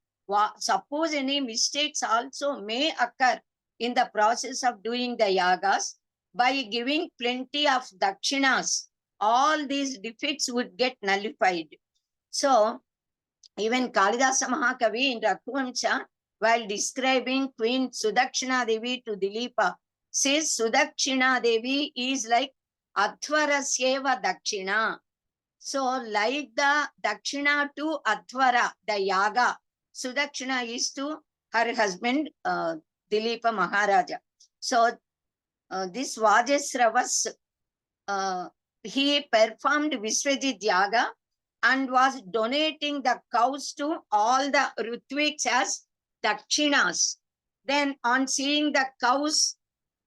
Suppose any mistakes also may occur in the process of doing the yagas, by giving plenty of dakshinas, all these defects would get nullified. So, even Kalidasa Mahakavi in Raghuvamsha, while describing Queen Sudakshina Devi to Dilipa, says Sudakshina Devi is like Adhvarasyeva Dakshina. So, like the Dakshina to Adhvara, the Yaga, Sudakshina is to her husband Dilipa Maharaja. So, this Vajasravas, he performed Vishwajit Yaga and was donating the cows to all the Ritviks as dakshinas. Then on seeing the cows,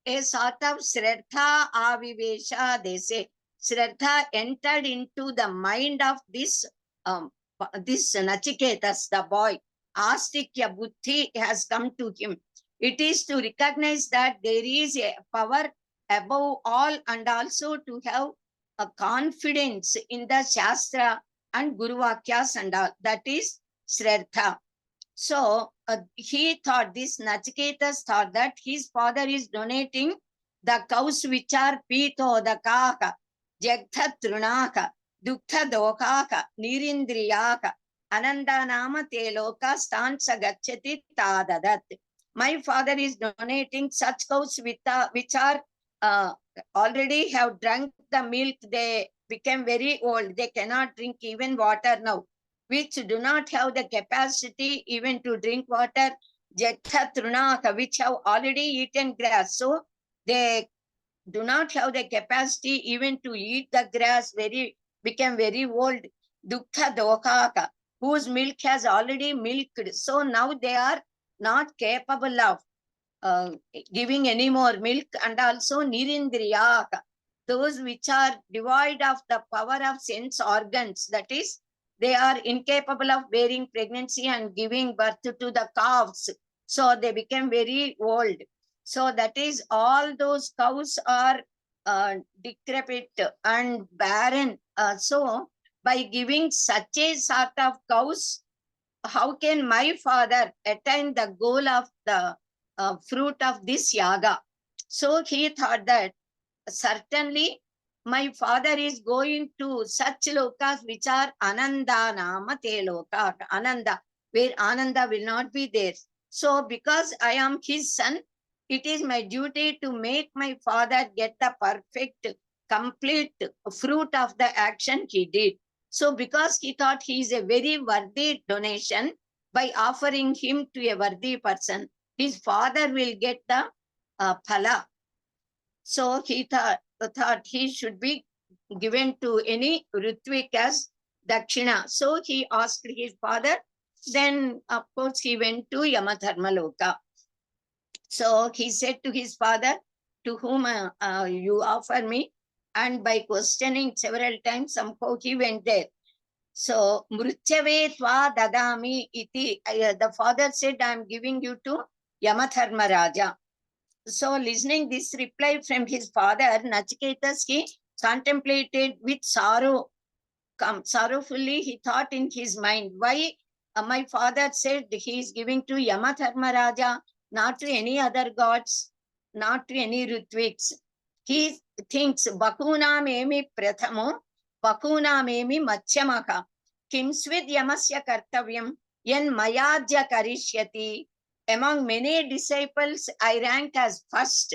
a sort of Shraddha Avivesha, they say, Shraddha entered into the mind of this Nachiketas, the boy. Astikya Buddhi has come to him. It is to recognize that there is a power above all, and also to have a confidence in the Shastra and Guru Vakyas and all. That is Shraddha. So he thought, this Nachiketas thought that his father is donating the cows which are Pito, the Kaka, Jagtha Trunaka, Duktha Dokaka, Nirindriyaka, Anandanama Teloka, Stansa Gachati Tadadat. My father is donating such cows which are already have drunk the milk. They became very old. They cannot drink even water now, which do not have the capacity even to drink water. Jatha Trunaka, which have already eaten grass. So they do not have the capacity even to eat the grass, became very old. Duktha Dokaka, whose milk has already milked. So now they are not capable of giving any more milk. And also Nirindriyaka, those which are devoid of the power of sense organs, that is, they are incapable of bearing pregnancy and giving birth to the calves. So they became very old. So that is all those cows are decrepit and barren. So by giving such a sort of cows, how can my father attain the goal of the fruit of this yaga? So he thought that certainly my father is going to such lokas which are ananda nama te loka, ananda, where ananda will not be there. So because I am his son, it is my duty to make my father get the perfect, complete fruit of the action he did. So because he thought he is a very worthy donation, by offering him to a worthy person, his father will get the phala. So he thought he should be given to any Ritvik as Dakshina. So he asked his father. Then, of course, he went to Yamatharmaloka. So he said to his father, to whom you offer me? And by questioning several times, somehow he went there. So, Mrutyave tva dadami iti, the father said, I am giving you to Yamatharma Raja. So, listening this reply from his father, Nachiketas, he contemplated with sorrow. Sorrowfully, he thought in his mind, why my father said he is giving to Yamatharma Raja, not to any other gods, not to any Ritviks. He thinks, Bakuna memi prathamo, Bakuna memi machyamaka, Kimsvid Yamasya Kartavyam, Yen Mayadya Karishyati. Among many disciples, I rank as first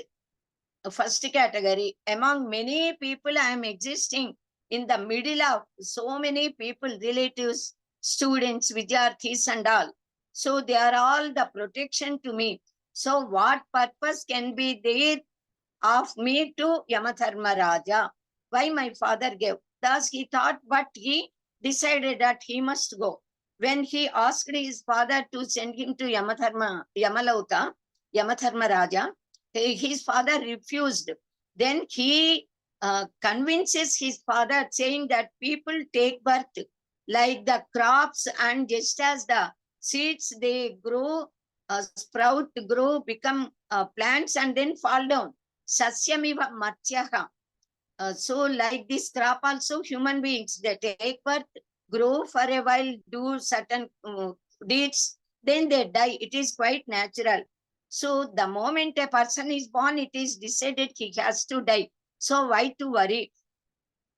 category. Among many people, I am existing in the middle of so many people, relatives, students, vidyarthis and all. So they are all the protection to me. So what purpose can be there of me to Yamatharma Raja? Why my father gave? Thus he thought, but he decided that he must go. When he asked his father to send him to Yamalauka, Yamatharma Raja, his father refused. Then he convinces his father, saying that people take birth like the crops, and just as the seeds they grow, sprout, grow, become plants, and then fall down. Sasyamiva Matsyaha. So, like this crop, also human beings, they take birth, grow for a while, do certain deeds, then they die. It is quite natural. So, the moment a person is born, it is decided he has to die. So, why to worry?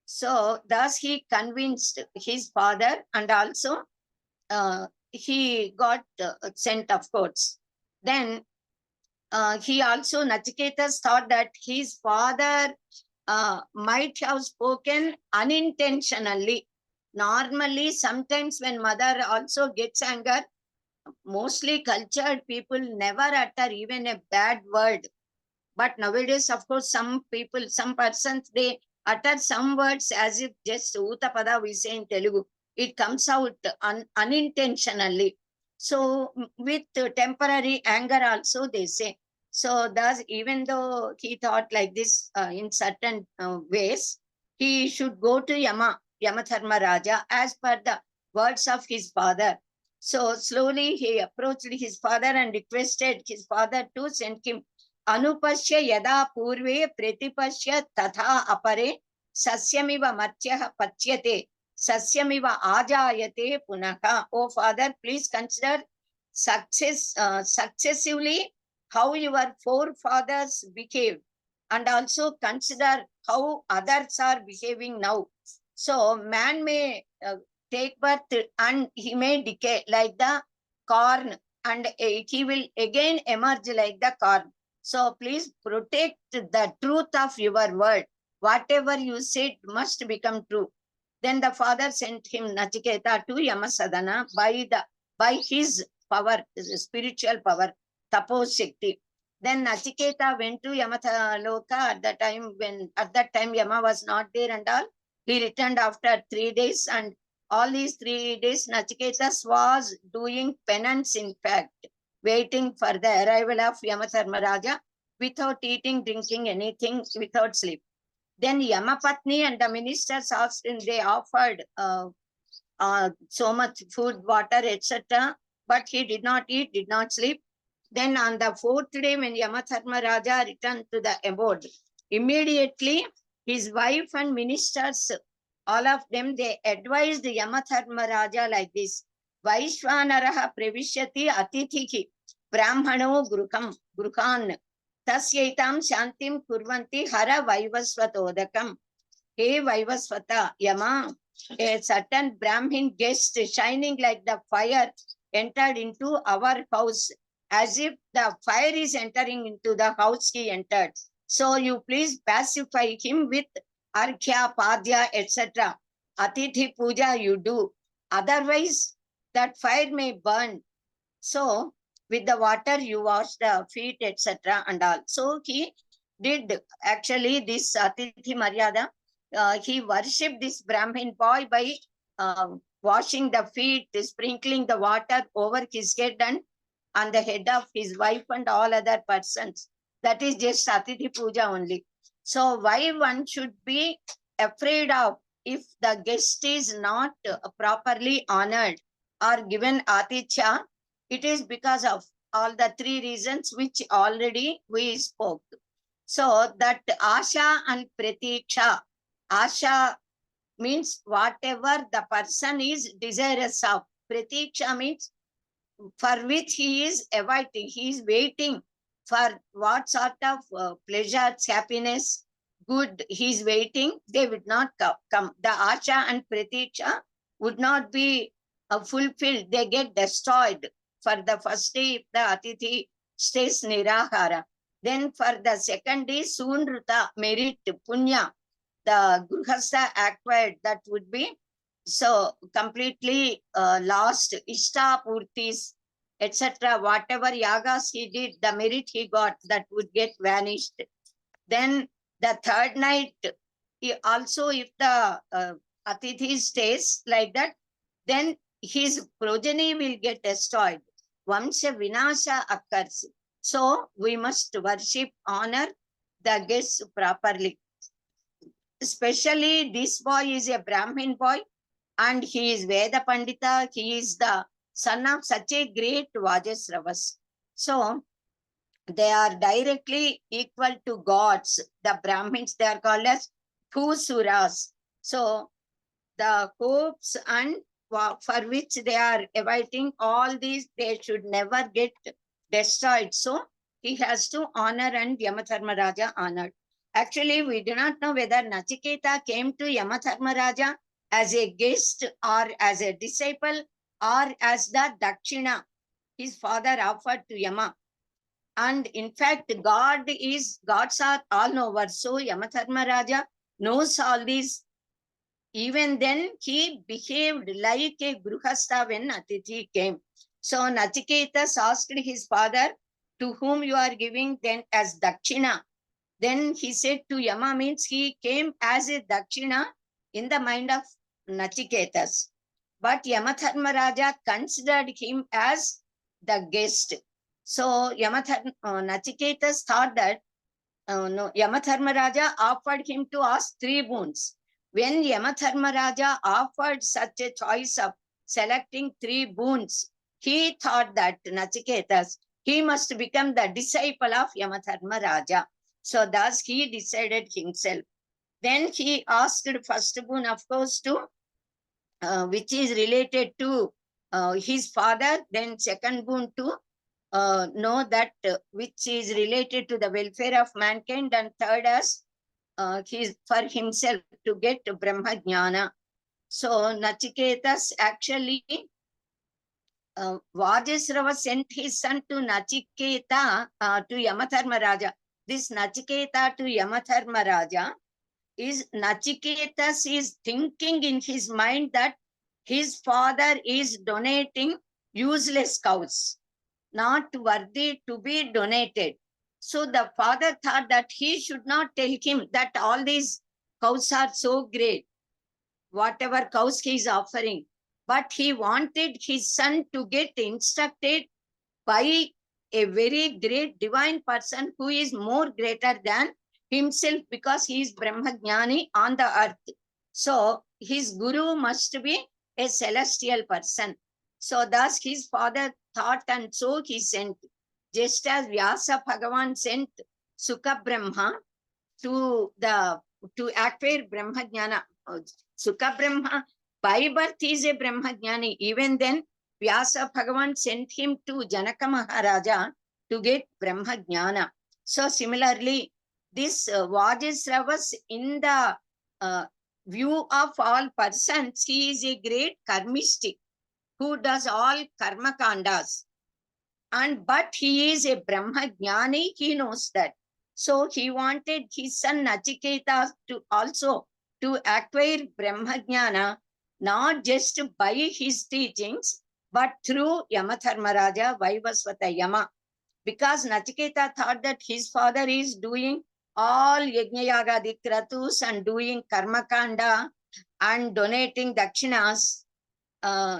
So, thus he convinced his father, and also he got sent, of course. Then he also, Nachiketas thought that his father might have spoken unintentionally. Normally, sometimes when mother also gets anger, mostly cultured people never utter even a bad word. But nowadays, of course, some people, some persons, they utter some words as if just Utapada we say in Telugu. It comes out unintentionally. So with temporary anger also they say. So thus, even though he thought like this in certain ways, he should go to Yamatharma Raja as per the words of his father. So slowly he approached his father and requested his father to send him. Anupashya yada purve pratipashya tatha apare sasyamiva martyah pachyate sasyamiva ajayate punaha. Oh father, please consider successively how your forefathers behaved, and also consider how others are behaving now. So man may take birth and he may decay like the corn, and he will again emerge like the corn. So please protect the truth of your word. Whatever you said must become true. Then the father sent him Nachiketa to Yamasadana by his power, spiritual power, Tapos Shakti. Then Nachiketa went to Yamathaloka at that time Yama was not there and all. He returned after 3 days, and all these 3 days Nachiketas was doing penance, in fact, waiting for the arrival of Yamatharma Raja without eating, drinking anything, without sleep. Then Yamapatni and the ministers asked him, they offered so much food, water, etc. But he did not eat, did not sleep. Then on the fourth day, when Yamatharmaraja returned to the abode, immediately his wife and ministers, all of them, they advised Yamatharmaraja like this: Vaishvanaraha pravishyati atithihi brahmano gruhan tasyaitam shantim kurvanti hara vaivasvatodakam. Hey Vaivasvata, Yama, a certain Brahmin guest shining like the fire entered into our house, as if the fire is entering into the house he entered. So you please pacify him with Arkhya, Padya, etc. Atithi Puja you do. Otherwise, that fire may burn. So with the water you wash the feet, etc. and all. So he did actually this Atithi Maryada. He worshipped this Brahmin boy by washing the feet, sprinkling the water over his head and on the head of his wife and all other persons. That is just Atithi Puja only. So why one should be afraid of if the guest is not properly honored or given Atithya? It is because of all the three reasons which already we spoke. So that Asha and Pratiksha. Asha means whatever the person is desirous of. Pratiksha means for which he is awaiting, he is waiting for what sort of pleasures, happiness, good he is waiting, they would not come. The Asha and Pratiksha would not be fulfilled, they get destroyed. For the first day, if the Atithi stays Nirahara. Then for the second day, Sunruta, merit, Punya, the Gruhastha acquired, that would be so completely lost. Ishta Purtis, etc. Whatever yagas he did, the merit he got, that would get vanished. Then the third night, he also, if the Atithi stays like that, then his progeny will get destroyed. Vamsha Vinasha occurs. So we must worship, honor the guests properly. Especially this boy is a Brahmin boy and he is Veda Pandita. He is the son of such a great Vajasravas. So they are directly equal to gods. The Brahmins, they are called as Bhusuras. So the hopes and for which they are awaiting, all these, they should never get destroyed. So he has to honor, and Yamatharmaraja honored. Actually, we do not know whether Nachiketa came to Yamatharmaraja as a guest or as a disciple or as the Dakshina his father offered to Yama. And in fact, gods are all over. So Yamatharmaraja knows all these. Even then, he behaved like a Gruhastha when Atithi came. So Nachiketas asked his father, to whom you are giving then as Dakshina? Then he said to Yama, means he came as a Dakshina in the mind of Nachiketas. But Yamatharmaraja considered him as the guest. So Nachiketas thought that Yamatharmaraja offered him to ask 3 boons. When Yamatharmaraja offered such a choice of selecting 3 boons, he thought that Nachiketas, he must become the disciple of Yamatharmaraja. So thus he decided himself. Then he asked first boon, of course, to which is related to his father. Then second boon to know that which is related to the welfare of mankind, and third as he's for himself to get Brahma Jnana. So Nachiketas actually, Vajasrava sent his son to Nachiketa to Yamatharmaraja. This Nachiketa to Yamatharmaraja is Nachiketas is thinking in his mind that his father is donating useless cows, not worthy to be donated. So the father thought that he should not tell him that all these cows are so great, whatever cows he is offering. But he wanted his son to get instructed by a very great divine person who is more greater than himself, because he is Brahmajnani on the earth. So his guru must be a celestial person. So thus his father thought, and so he sent. just as Vyasa Bhagavan sent Sukha Brahma to acquire Brahma Jnana. Sukha Brahma by birth is a Brahma Jnani. Even then, Vyasa Bhagavan sent him to Janaka Maharaja to get Brahma Jnana. So similarly, this Vajasravas, in the view of all persons, he is a great karmisti who does all karma kandas. But he is a Brahma Jnani, he knows that. So he wanted his son Nachiketa to also to acquire Brahma Jnana, not just by his teachings, but through Yamadharmaraja, Vaivasvata Yama. Because Nachiketa thought that his father is doing all Yajnayagadi kratus and doing karmakanda and donating dakshinas,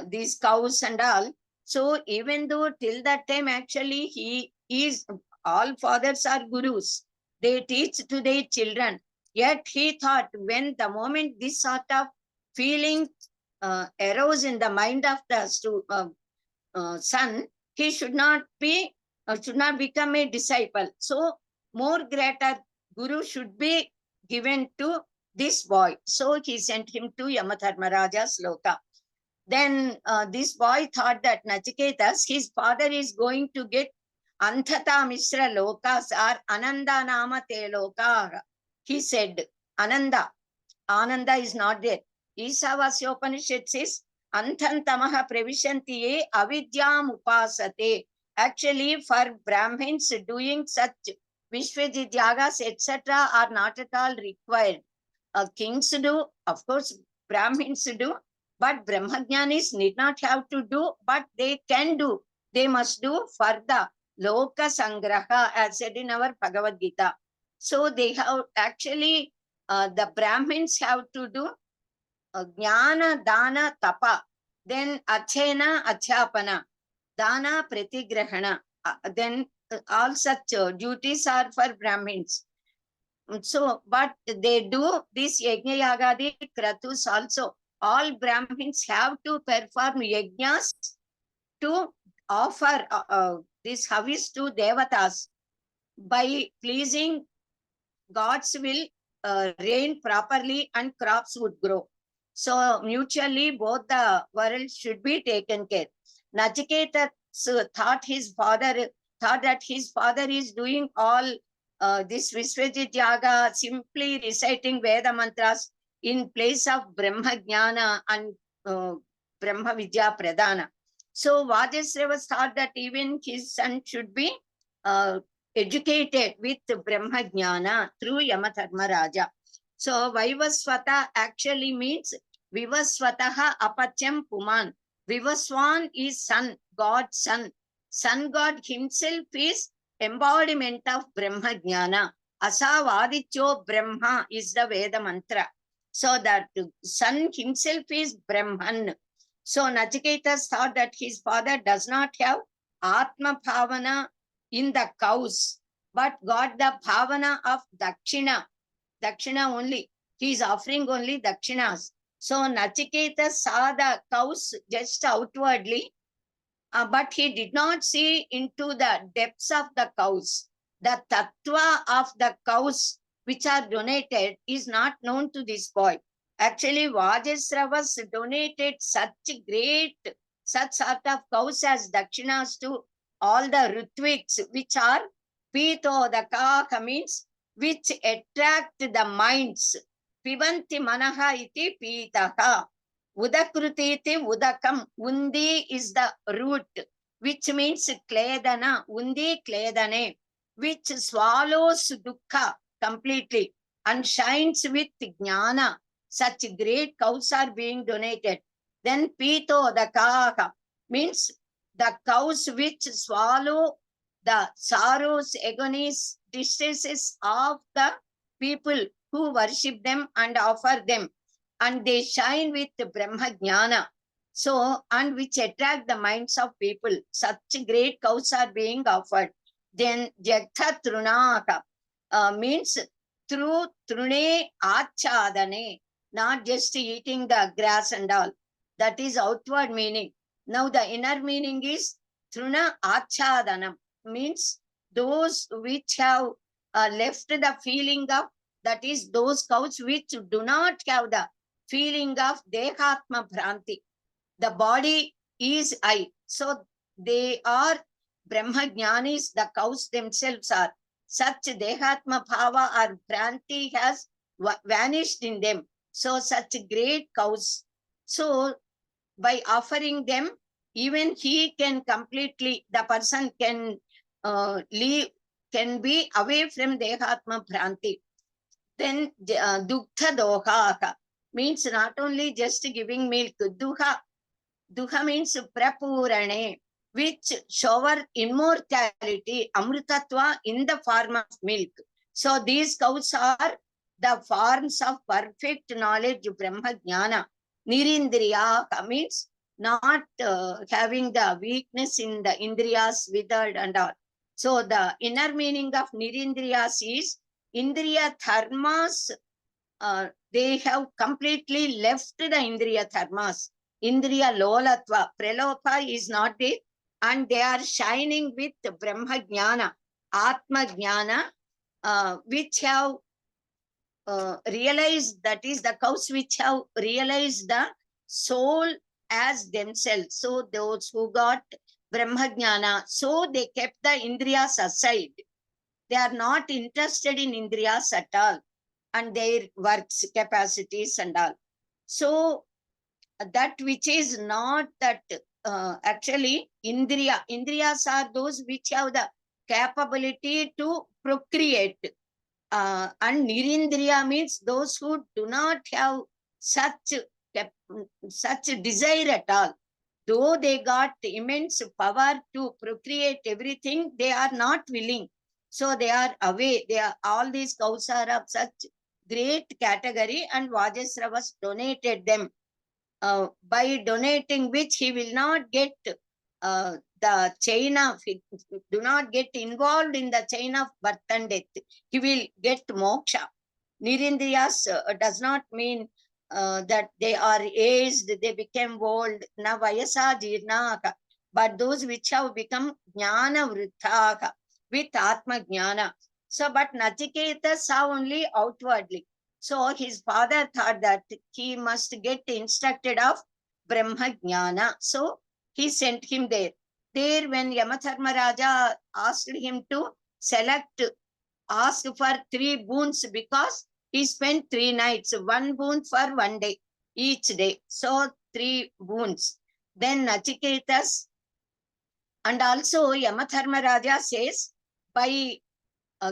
these cows and all. So even though till that time actually he is, all fathers are gurus, they teach to their children. Yet he thought when the moment this sort of feeling arose in the mind of the son, he should not become a disciple. So more greater guru should be given to this boy. So he sent him to Yamadharmaraja's loka. Then this boy thought that Nachiketas, his father is going to get Antata Misra Lokas or Ananda Nama Te Loka. He said, Ananda. Ananda is not there. Isavasya Upanishad says, Antantamaha Pravishantiye Avidyam Upasate. Actually, for Brahmins, doing such Vishwajit Yagas, etc. are not at all required. Kings do, of course, Brahmins do, but Brahmajnanis need not have to do, but they can do. They must do for the Loka Sangraha, as said in our Bhagavad Gita. So they have actually, the Brahmins have to do Jnana, Dana, Tapa, then Achena, Achyapana, Dana, Pratigrahana, then all such duties are for Brahmins. So, but they do this Yajna Yagadi Kratus also. All Brahmins have to perform yajnas to offer this havis to devatas. By pleasing God's will, rain properly and crops would grow. So mutually both the worlds should be taken care. Nachiketa thought that his father is doing all this Visvajit Yaga, simply reciting Veda mantras in place of Brahma Jnana and Brahma Vidya Pradana. So Vajasravas thought that even his son should be educated with Brahma Jnana through Yamadharmaraja. So Vaivasvata actually means Vivasvataha Apacham Puman. Vivaswan is son, God's son. Sun God himself is embodiment of Brahma Jnana. Asavadityo Brahma is the Veda mantra. So that son himself is Brahman. So Nachiketas thought that his father does not have Atma Bhavana in the cows, but got the Bhavana of Dakshina. Dakshina only. He is offering only Dakshinas. So Nachiketas saw the cows just outwardly, but he did not see into the depths of the cows. The tattva of the cows which are donated is not known to this boy. Actually, Vajasravas donated such sort of cows as dakshinas to all the Ritviks, which are Pitodaka, means which attract the minds. Pivanti manaha iti pitaha. Udakruti iti udakam. Undi is the root, which means kledana. Undi kledane, which swallows dukkha completely and shines with jnana. Such great cows are being donated. Then Pitodaka means the cows which swallow the sorrows, agonies, distresses of the people who worship them and offer them. And they shine with Brahma Jnana. So, and which attract the minds of people. Such great cows are being offered. Then Jagtha Trunaka means through Trune Achadane, not just eating the grass and all. That is outward meaning. Now the inner meaning is Truna Achadanam. means those which have left the feeling of, that is those cows which do not have the feeling of Dehatma Bhranti. The body is I. So they are Brahma Jnanis, the cows themselves are. Such Dehatma Bhava or Bhranti has vanished in them. So such great cows. So by offering them, even he can completely, the person can leave, can be away from Dehatma Bhranti. Then Duktha Doha means not only just giving milk, Duha means Prapurane, which shower immortality, Amritatva in the form of milk. So these cows are the forms of perfect knowledge, Brahma Jnana. Nirindriya means not having the weakness in the Indriyas, withered and all. So the inner meaning of Nirindriyas is Indriya Dharmas, they have completely left the Indriya Dharmas. Indriya Lolatva, Pralopa is not there, and they are shining with Brahma Jnana, Atma Jnana, which have realized, that is the cows which have realized the soul as themselves. So those who got Brahma Jnana, so they kept the Indriyas aside. They are not interested in Indriyas at all, and their works, capacities and all. So that which is not that, actually Indriyas are those which have the capability to procreate. And Nirindriya means those who do not have such desire at all. Though they got immense power to procreate everything, they are not willing. So they are away. They are, all these cows are of such great category, and Vajasravas donated them. By donating which he will not get the chain of, do not get involved in the chain of birth and death. He will get moksha. Nirindriyas does not mean that they are aged, they became old, na vayasa jirnaka, but those which have become jnana vruthaka with atma jnana. So, but Nachiketa saw only outwardly. So his father thought that he must get instructed of Brahma Jnana. So he sent him there. There, when Yamadharmaraja asked him to ask for 3 boons, because he spent 3 nights, 1 boon for 1 day, each day. So 3 boons. Then Nachiketas, and also Yamadharmaraja says, by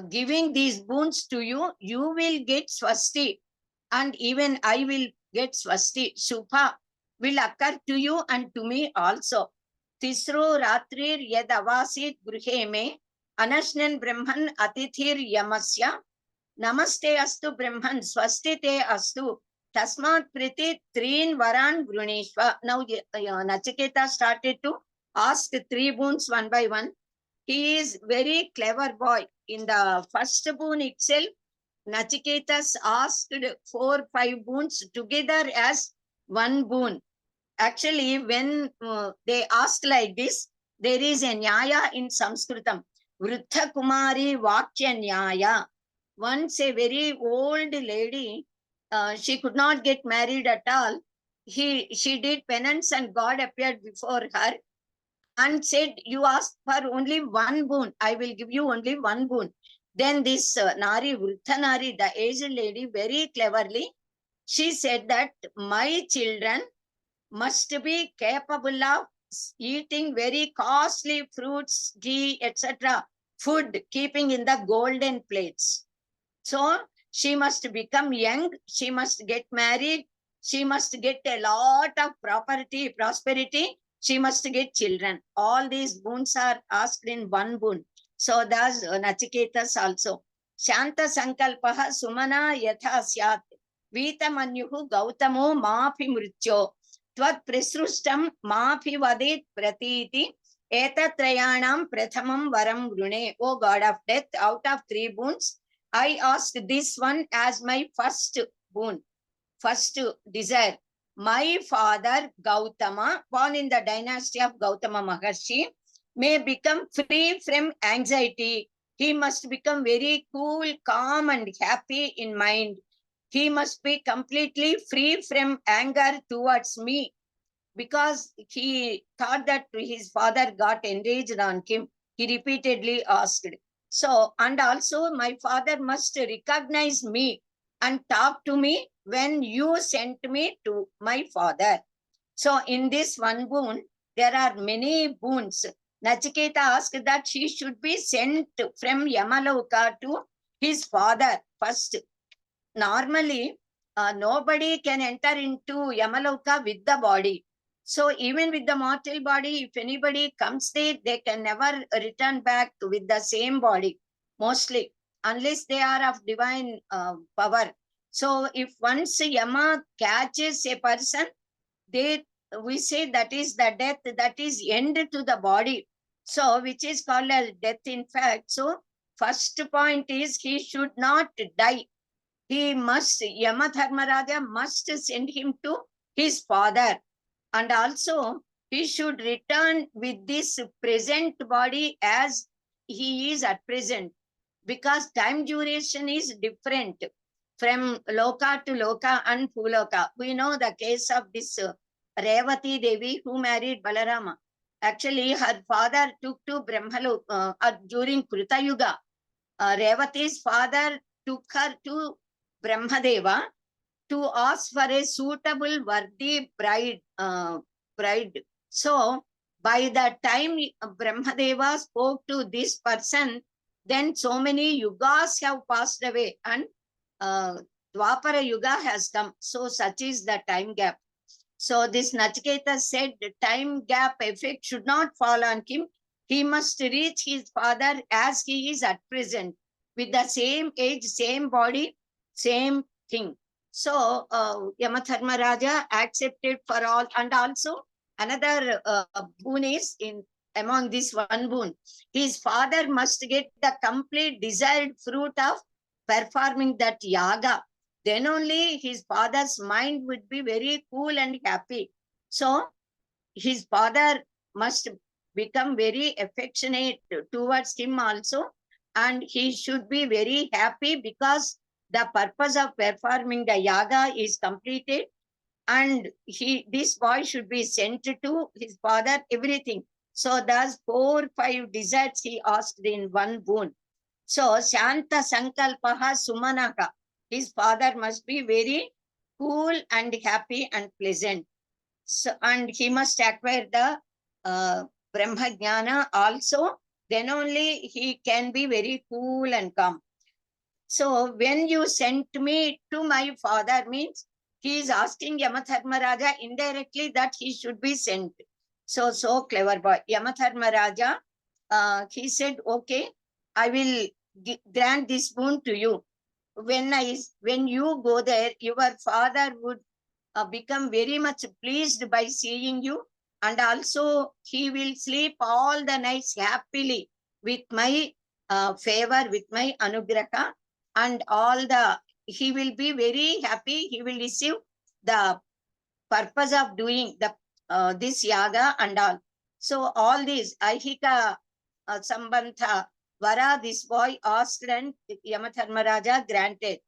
giving these boons to you, you will get swasti, and even I will get swasti. Shubha will occur to you and to me also. Tisro ratrir yad avasit gruhe me anashnan brahman atithir yamasya namaste astu brahman swasti te astu tasmat priti trin varan gruneshva. Now Nachiketa started to ask 3 boons one by one. He is very clever boy. In the first boon itself, Nachiketas asked 4-5 boons together as 1 boon. Actually, when they ask like this, there is a nyaya in Sanskritam. Vruddha Kumari Vakya Nyaya. Once a very old lady, she could not get married at all. She did penance and God appeared before her and said, you asked for only 1 boon, I will give you only 1 boon. Then this Nari, Vruddha Nari, the aged lady, very cleverly, she said that my children must be capable of eating very costly fruits, ghee, etc., food, keeping in the golden plates. So she must become young, she must get married, she must get a lot of prosperity, she must get children. All these boons are asked in 1 boon. So thus Nachiketas also. Shanta Sankalpaha Sumana Yatha Syat Vitamanyuhu Gautamo Maapi Mrityo Tvat Prisrustam Maapi Vadit Pratiti Etatrayanam Prathamam Varam Grune. O God of death, out of 3 boons, I asked this one as my first boon, first desire. My father Gautama, born in the dynasty of Gautama Maharshi, may become free from anxiety. He must become very cool, calm, and happy in mind. He must be completely free from anger towards me, because he thought that his father got enraged on him. He repeatedly asked. So, and also my father must recognize me and talk to me when you sent me to my father. So in this one boon, there are many boons. Nachiketa asked that he should be sent from Yamaloka to his father first. Normally, nobody can enter into Yamaloka with the body. So even with the mortal body, if anybody comes there, they can never return back with the same body, mostly, unless they are of divine power. So if once Yama catches a person, we say that is the death, that is end to the body. So which is called as death in fact. So first point is he should not die. He must, Yama Dharmaraja must send him to his father. And also he should return with this present body as he is at present, because time duration is different from loka to loka and Bhuloka. We know the case of this Revati Devi who married Balarama. Actually, her father took to Brahmaloka during Krita Yuga. Revati's father took her to Brahmadeva to ask for a suitable worthy bride. So by the time Brahmadeva spoke to this person, then so many yugas have passed away and Dwapara Yuga has come. So such is the time gap. So this Nachiketa said the time gap effect should not fall on him. He must reach his father as he is at present, with the same age, same body, same thing. So Yamadharmaraja accepted for all. And also another boon is in among this one boon. His father must get the complete desired fruit of performing that yaga. Then only his father's mind would be very cool and happy. So his father must become very affectionate towards him also, and he should be very happy because the purpose of performing the yaga is completed, and this boy should be sent to his father, everything. So thus 4-5 desires he asked in one boon. So Shanta Sankalpaha Sumanaka, his father must be very cool and happy and pleasant. So, and he must acquire the Brahma Jnana also, then only he can be very cool and calm. So when you sent me to my father means he is asking Yamadharmaraja indirectly that he should be sent. So clever boy. Yamadharmaraja, he said, okay, I will grant this boon to you. When you go there, your father would become very much pleased by seeing you, and also he will sleep all the nights happily with my favor, with my anugraha, and he will be very happy. He will receive the purpose of doing the this yaga and all. So all these Ahika Sambandha Vara, this boy asked and Yamadharmaraja granted.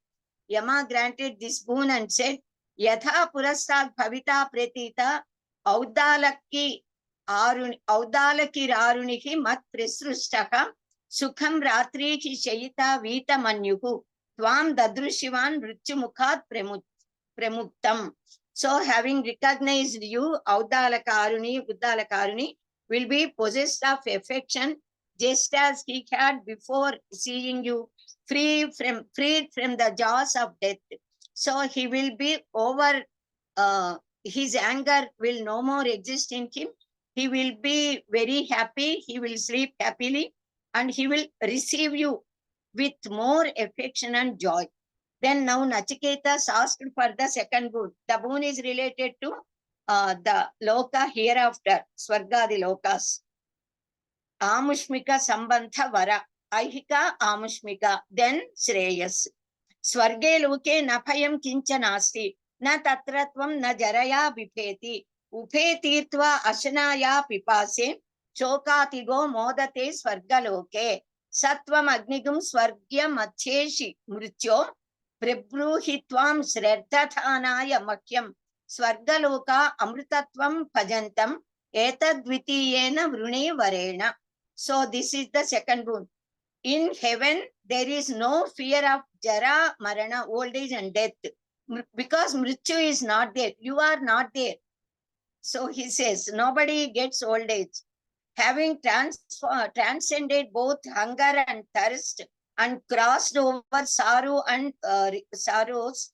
Yama granted this boon and said, Yatha Purastad Bhavita Pretita Audalaki Rarunihi Mat Presrustaka Sukham Ratrihi Shayita Vita Manyuhu Tvam Dadrushivan Ruchumukhat Premuktam. So having recognized you, Uddalakaruni will be possessed of affection, just as he had before seeing you, freed from the jaws of death. So he will be over, his anger will no more exist in him. He will be very happy, he will sleep happily, and he will receive you with more affection and joy. Then now Nachiketas asked for the second boon. The boon is related to the loka hereafter, Swargadi lokas. Amushmika Sambandha Vara. Ahika Amushmika, then Shreyas. Swarge loke na bhayam kinchanasti, na tatratvam na jaraya bipeti, upetirtva ashanaya pipase, Chokatigo modate swargaloke. Sattvam agnigum swargyam acheshi mrityo. Prabruhitvam sreddhathanaya makyam. Swargaloka amritatvam pajantam. Etadvitiyena vrune varena. So this is the second boon. In heaven, there is no fear of jara, marana, old age and death. Because mrityu is not there. You are not there. So he says, nobody gets old age. Having transcended both hunger and thirst and crossed over sorrow and sorrows,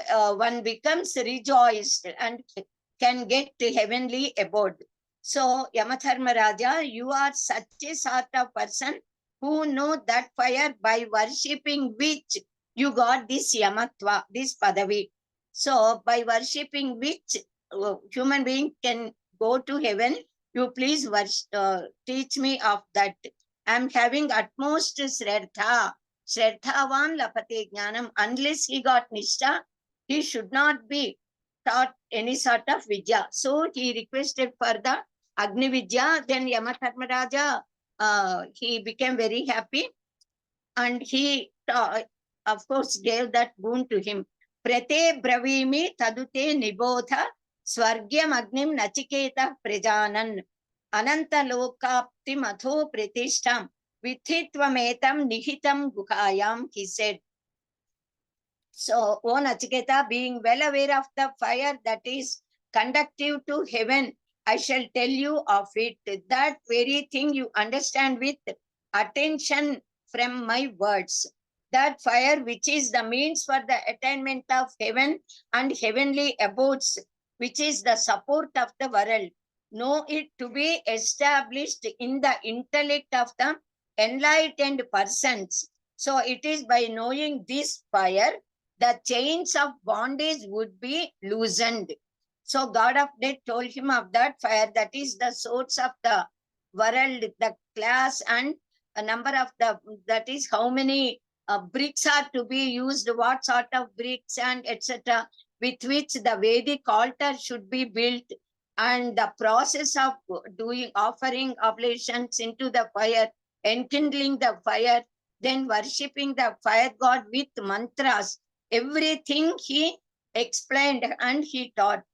one becomes rejoiced and can get to heavenly abode. So, Yamadharmaraja, you are such a sort of person who know that fire by worshipping which you got this Yamatva, this Padavi. So, by worshipping which human being can go to heaven, you please teach me of that. I am having utmost Shraddha. Shraddhavan lapate jnanam. Unless he got Nishtha, he should not be taught any sort of Vidya. So he requested for the Agni Vidya. Then Yamadharmaraja, he became very happy and he, of course, gave that boon to him. Prate bravimi tadute nibodha swargyam agnim nachiketa prajanan ananta lokapti matho pratishtam vithitvametam nihitam gukayam, he said. So, O Nachiketa, being well aware of the fire that is conductive to heaven, I shall tell you of it. That very thing you understand with attention from my words. That fire which is the means for the attainment of heaven and heavenly abodes, which is the support of the world. Know it to be established in the intellect of the enlightened persons. So it is by knowing this fire, the chains of bondage would be loosened. So God of Death told him of that fire, that is the source of the world, the class and a number of that is how many bricks are to be used, what sort of bricks and etc. with which the Vedic altar should be built, and the process of offering oblations into the fire, enkindling the fire, then worshipping the fire god with mantras. Everything he explained and he taught.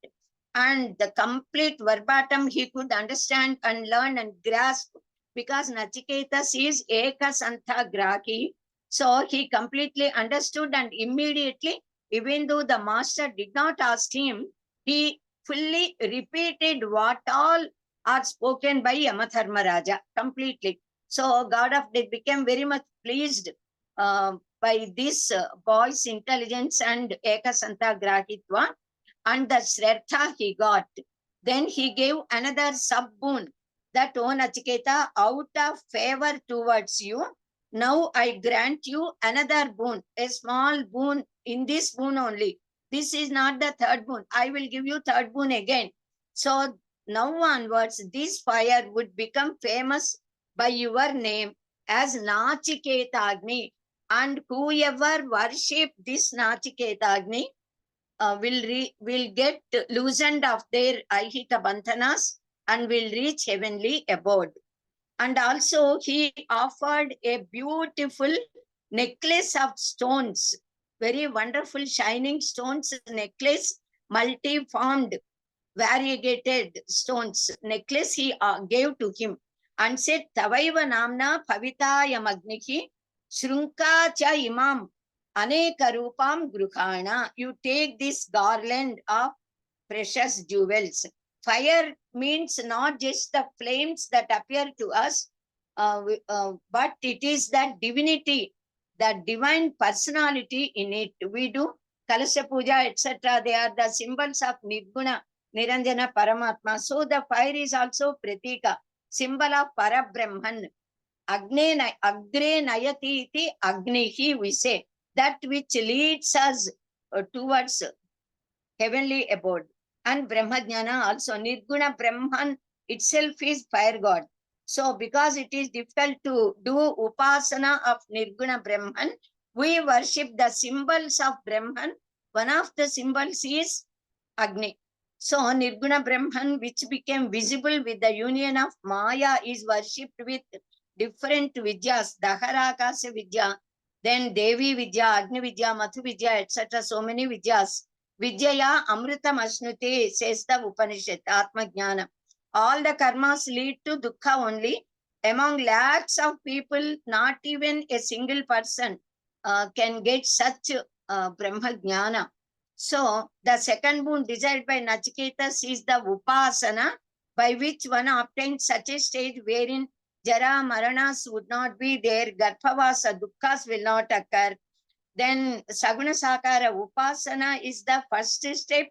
And the complete verbatim he could understand and learn and grasp, because Nachiketas is Eka Santha Graki. So he completely understood and immediately, even though the master did not ask him, he fully repeated what all are spoken by Yamadharmaraja completely. So God of Death became very much pleased by this boy's intelligence and Ekasanta Grahitva and the Shraddha he got. Then he gave another sub-boon that, O Nachiketa, out of favor towards you, now I grant you another boon, a small boon in this boon only. This is not the third boon. I will give you third boon again. So now onwards, this fire would become famous by your name as Nachiketa Agni. And whoever worship this Nachiketa Agni will get loosened of their Ahita Bandhanas and will reach heavenly abode. And also he offered a beautiful necklace of stones, very wonderful shining stones necklace, multi-formed, variegated stones necklace he gave to him and said, Tavaiva namna pavitayam agnihi shrunka cha imam aneka rupam gruhana. You take this garland of precious jewels. Fire means not just the flames that appear to us, but it is that divinity, that divine personality in it. We do Kalasha Puja, etc. They are the symbols of Nirguna, Niranjana, Paramatma. So the fire is also Pratika, symbol of Parabrahman. Agre Nayati iti Agnihi, we say, that which leads us towards heavenly abode. And Brahmajnana also, Nirguna Brahman itself is fire god. So because it is difficult to do upasana of Nirguna Brahman, we worship the symbols of Brahman. One of the symbols is Agni. So Nirguna Brahman, which became visible with the union of Maya, is worshipped with different Vidyas, Daharakasa Vidya, then Devi Vidya, Agni Vidya, Mathu Vidya, etc. So many Vidyas. Vidyaya Amritam Ashnute, says the Upanishad, Atma Jnana. All the karmas lead to dukkha only. Among lakhs of people, not even a single person can get such Brahma Jnana. So the second boon desired by Nachiketas is the Upasana, by which one obtains such a stage wherein Jara Maranas would not be there, Garbhavasa Dukkhas will not occur. Then Saguna Sakara Upasana is the first step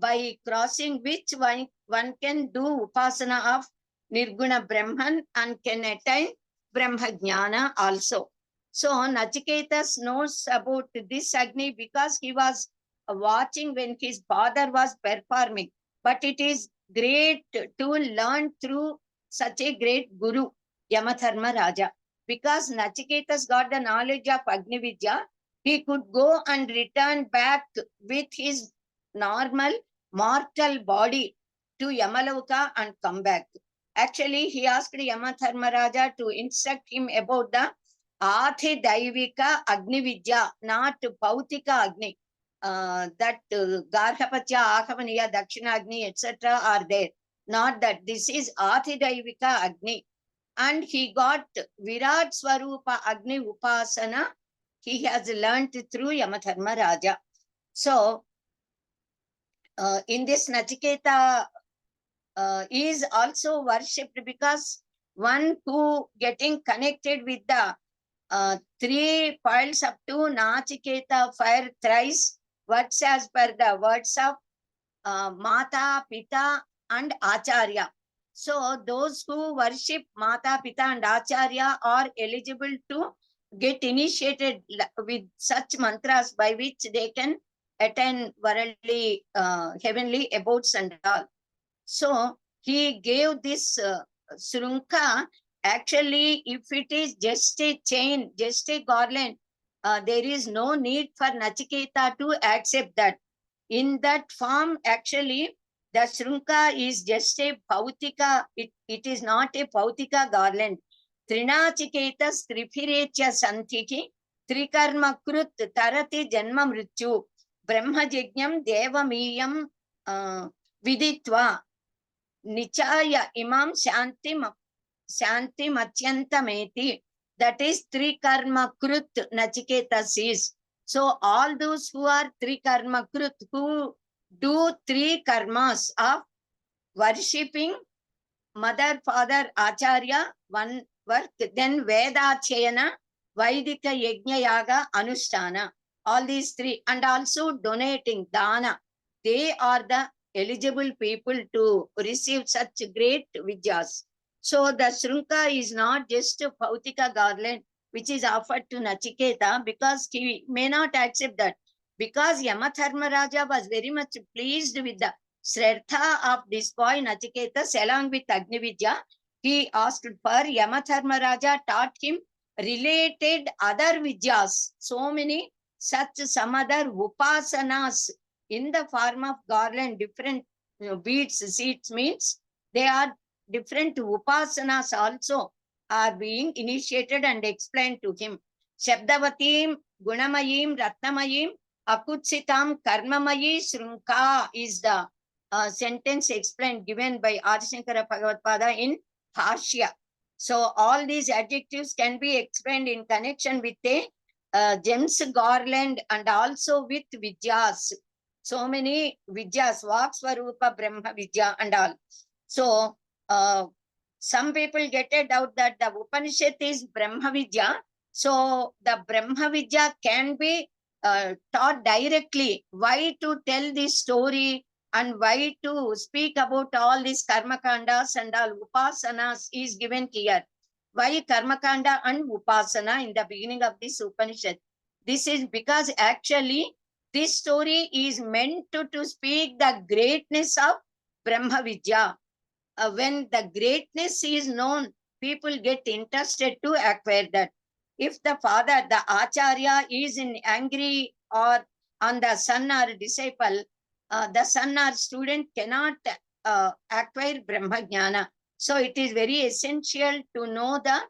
by crossing which one can do Upasana of Nirguna Brahman and can attain Brahma Jnana also. So Nachiketas knows about this Agni because he was watching when his father was performing. But it is great to learn through such a great Guru, Yamadharma Raja. Because Nachiketas got the knowledge of Agni Vidya, he could go and return back with his normal mortal body to Yamaloka and come back. Actually, he asked Yamadharma Raja to instruct him about the Athi Daivika Agni Vidya, not Pautika Agni. That Garhapatya, Ahavaniya, Dakshinagni, etc. are there. Not that. This is Athi Daivika Agni. And he got Virat Swarupa Agni Upasana. He has learnt through Yamadharma Raja. So, in this Nachiketa is also worshipped because one who getting connected with the 3 piles up to Nachiketa fire thrice, words as per the words of Mata, Pita and Acharya. So those who worship Mata, Pita and Acharya are eligible to get initiated with such mantras by which they can attain worldly, heavenly abodes and all. So he gave this Srunka. Actually, if it is just a chain, just a garland, there is no need for Nachiketa to accept that. In that form, actually, the Srunka is just a Pautika, it is not a Pautika garland. Trinachiketas Triphirechya Santiki, Trikarma Krut Tarati Janma Mrityu, Brahma Jajnam Devamiyam Viditva, Nichaya Imam Shanti Macyantameti. That is Trikarma Krut Nachiketas is. So all those who are Trikarma Krut, who do 3 karmas of worshipping mother, father, Acharya, one work, then Veda Chayana, Vaidika Yajna Yaga, Anushtana, all these 3, and also donating Dana. They are the eligible people to receive such great Vidyas. So the Srunka is not just a Pautika garland which is offered to Nachiketa because he may not accept that. Because Yamadharma Raja was very much pleased with the Shraddha of this boy Nachiketas along with Agni Vidya, he asked for Yamadharma Raja taught him related other Vidyas, so many such some other Upasanas in the form of garland, different beads, seeds means they are different Upasanas also are being initiated and explained to him. Shabdavatim, Gunamayim, Ratnamayim, Akutsitam, Karmamayi, Srunka is the sentence explained given by Adi Shankara Bhagavad-pada in Bhashya. So all these adjectives can be explained in connection with a gems garland and also with Vidyas. So many Vidyas, Vaksvarupa, Brahma Vidya and all. So some people get a doubt that the Upanishad is Brahma Vidya. So the Brahma Vidya can be taught directly. Why to tell this story and why to speak about all these Karmakandas and all Upasanas is given here. Why Karmakanda and Upasana in the beginning of this Upanishad? This is because actually this story is meant to speak the greatness of Brahma Vidya. When the greatness is known, people get interested to acquire that. If the father, the Acharya is in angry or on the son or disciple, the son or student cannot acquire Brahma Jnana. So it is very essential to know the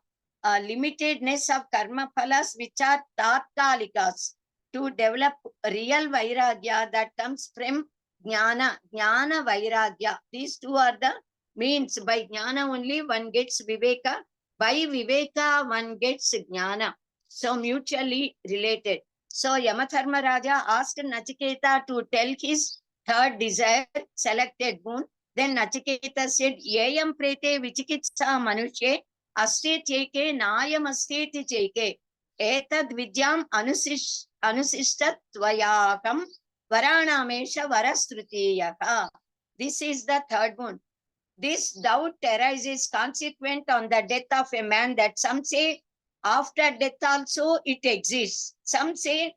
limitedness of karma phalas, which are tatkalikas, to develop real vairagya that comes from jnana, jnana vairagya. These two are the means. By jnana only one gets viveka, by viveka one gets jnana. So mutually related. So Yamadharma Raja asked Nachiketa to tell his third desire, selected boon. Then Nachiketa said, Yayam prete vichikitsa manushe asti cheke nayam asteti cheke etad vidyam anusishtat tvayakam varanamesha varastrutiyaka. This is the third boon. This doubt arises consequent on the death of a man, that some say after death also it exists. Some say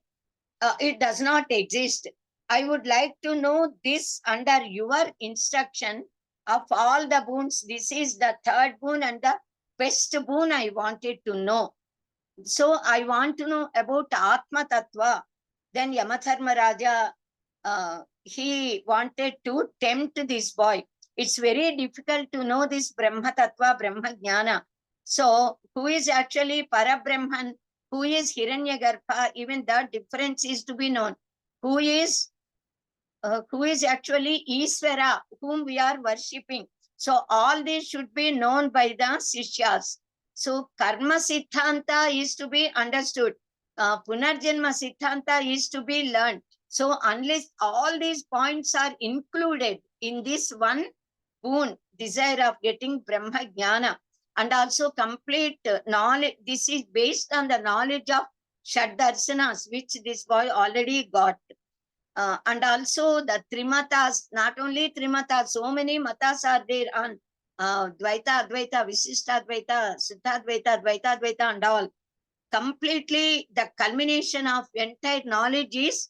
it does not exist. I would like to know this under your instruction. Of all the boons, this is the third boon and the best boon I wanted to know. So I want to know about Atma Tattva. Then Yamadharma Raja, he wanted to tempt this boy. It's very difficult to know this Brahma Tattva, Brahma Jnana. So who is actually Parabrahman? Who is Hiranyagarbha? Even that difference is to be known. Who is actually Iswara, whom we are worshipping? So all this should be known by the Sishyas. So Karma Siddhanta is to be understood. Punarjanma Siddhanta is to be learned. So unless all these points are included in this one boon, desire of getting Brahma Jnana, and also complete knowledge, this is based on the knowledge of Shad Darsanas, which this boy already got. And also the Trimatas, not only Trimatas, so many matas are there on Dvaita, Advaita, Visishtadvaita, Siddhadvaita, Dvaita, Advaita and all. Completely the culmination of entire knowledge is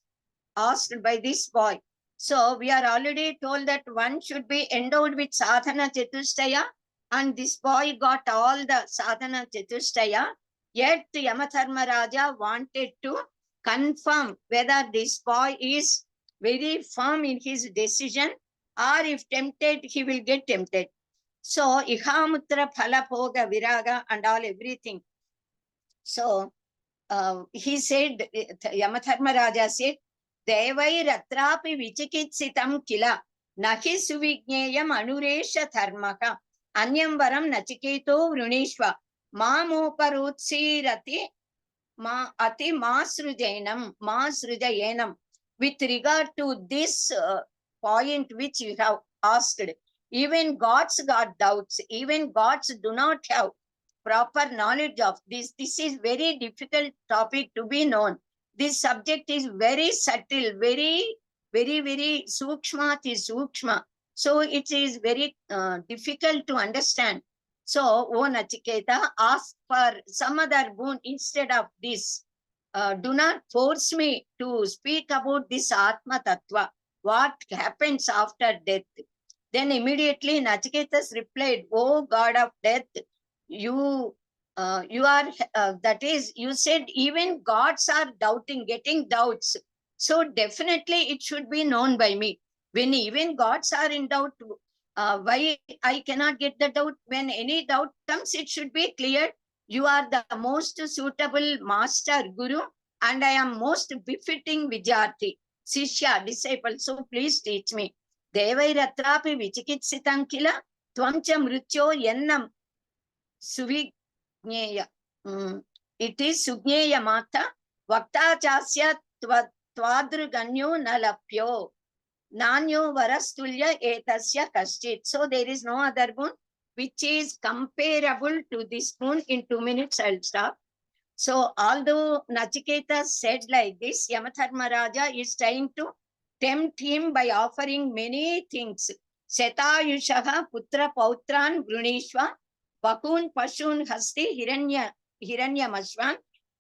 asked by this boy. So we are already told that one should be endowed with sadhana chatushtaya, and this boy got all the sadhana chatushtaya. Yet Yamadharma Raja wanted to confirm whether this boy is very firm in his decision, or if tempted, he will get tempted. So Ihamutra Phala Bhoga Viraga and all everything. So he said, Yamadharma Raja said, Devai Ratrapi Vichikitsitam Kila Nahi Suvigneyam Anuresha Dharmaka Anyam Varam Nachiketo Vrunishva Mamoparutsi Rati Ma Ati Masrujayanam Masrujayanam. With regard to this point which you have asked, even gods got doubts, even gods do not have proper knowledge of this. This is very difficult topic to be known. This subject is very subtle, very sukshmati sukshma. So it is very difficult to understand. So, O Nachiketa, ask for some other boon instead of this. Do not force me to speak about this Atma Tattva. What happens after death? Then immediately Nachiketas replied, O God of death, you are, that is, you said even gods are doubting, getting doubts. So definitely it should be known by me. When even gods are in doubt, why I cannot get the doubt? When any doubt comes, it should be clear. You are the most suitable master, guru, and I am most befitting Vidyarthi, Sishya, disciple. So please teach me. Devai Ratrapi Vichikitsitam Kila Tvamcha Mrityo Yennam Suvigneya. It is Sugneya Mata Vakta Chasya Twadruganyo Nalapyo Nanyo Varastulya Etasya Kashtit. So there is no other boon which is comparable to this boon. In 2 minutes, I'll stop. So although Nachiketa said like this, Yamadharma Raja is trying to tempt him by offering many things. Shetayushaha putra pautran vrunishva bakun pashun hasti hiranya mashvan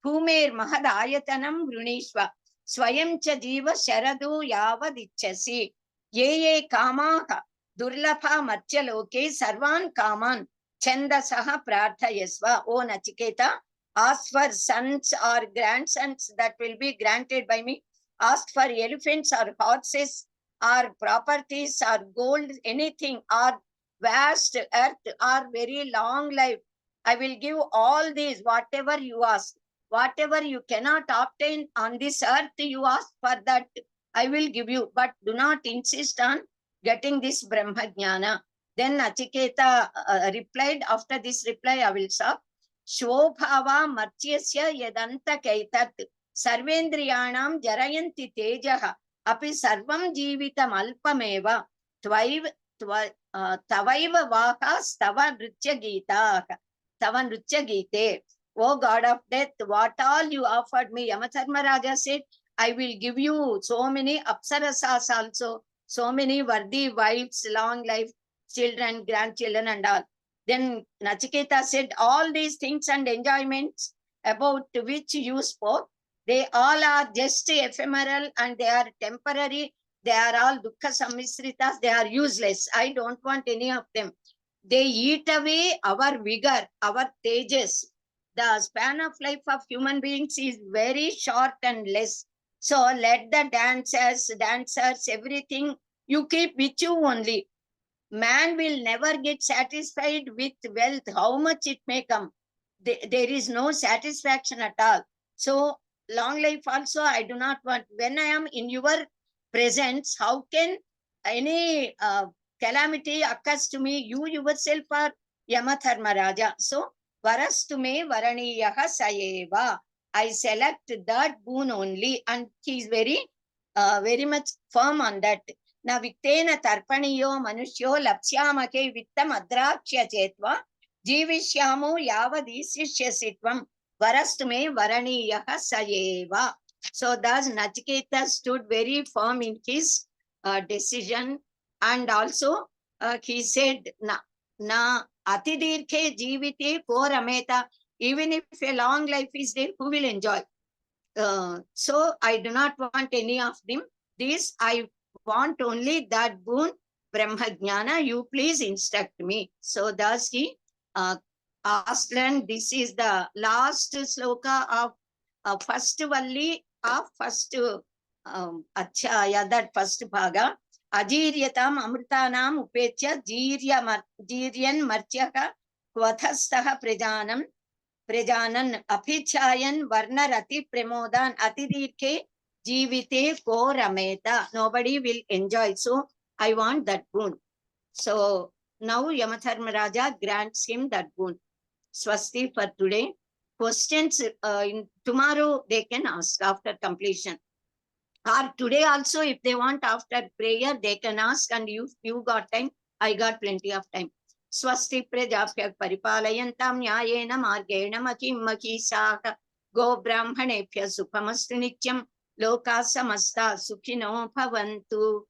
bhumer mahad ayatanam vrunishva swayam cha jiva sharadu yavadichasi ye kamaha durlabha matyaloke sarvan kaman chandasaha prarthayasva. O Nachiketa, ask for sons or grandsons that will be granted by me. Ask for elephants or horses or properties or gold, anything, or vast earth or very long life. I will give all these, whatever you ask. Whatever you cannot obtain on this earth, you ask for that, I will give you. But do not insist on getting this Brahma Jnana. Then Nachiketa replied, after this reply, I will stop. Shobhava martyasya yadanta kaitat sarvendriyanam jarayanti tejaha api sarvam jeevitam alpameva tvaiv tavaiva vahas tava nritya gita tava nritya gite. O God of death, what all you offered me, Yamadharmaraja said, I will give you so many apsarasas also, so many worthy wives, long life, children, grandchildren and all. Then Nachiketa said, all these things and enjoyments about which you spoke, they all are just ephemeral and they are temporary. They are all dukkha sammisritas. They are useless. I don't want any of them. They eat away our vigor, our tejas. The span of life of human beings is very short and less. So let the dancers, everything you keep with you only. Man will never get satisfied with wealth, how much it may come. There is no satisfaction at all. So long life also I do not want. When I am in your presence, how can any calamity occurs to me? You yourself are Yamadharmaraja. So varastu me varaniyaha sayeva. I select that boon only, and he is very much firm on that. न वित्तेन तर्पणीयो मनुष्यो लप्स्यामहे वित्तम् अद्राक्ष्य चेत्वा जीविष्यामो यावदीशिष्यसि त्वं वरस्तु मे वरणीयः स एव. So thus Nachiketa stood very firm in his decision, and also he said, na atidirkhe jivite ko rameta. Even if a long life is there, who will enjoy? So I do not want any of them. This I want only that boon, Brahma Jnana. You please instruct me. So thus he asked, and this is the last sloka of first valli of first Achyaya, that first bhaga. Ajiryatam amritanam upechya jiryan martyaka kvathastaha prajanam Prejanan Apichayan Varna Rati Premodan Atidirke Jivite Ko Rameta. Nobody will enjoy. So I want that boon. So now Yamadharmaraja grants him that boon. Swasti for today. Questions tomorrow they can ask after completion. Or today also, if they want after prayer, they can ask, and you got time, I got plenty of time. Swasti prajabhya paripalayantam nyayena margena makim makisaka go brahmanebhya sukhamastu nityam loka samasta sukhino bhavantu.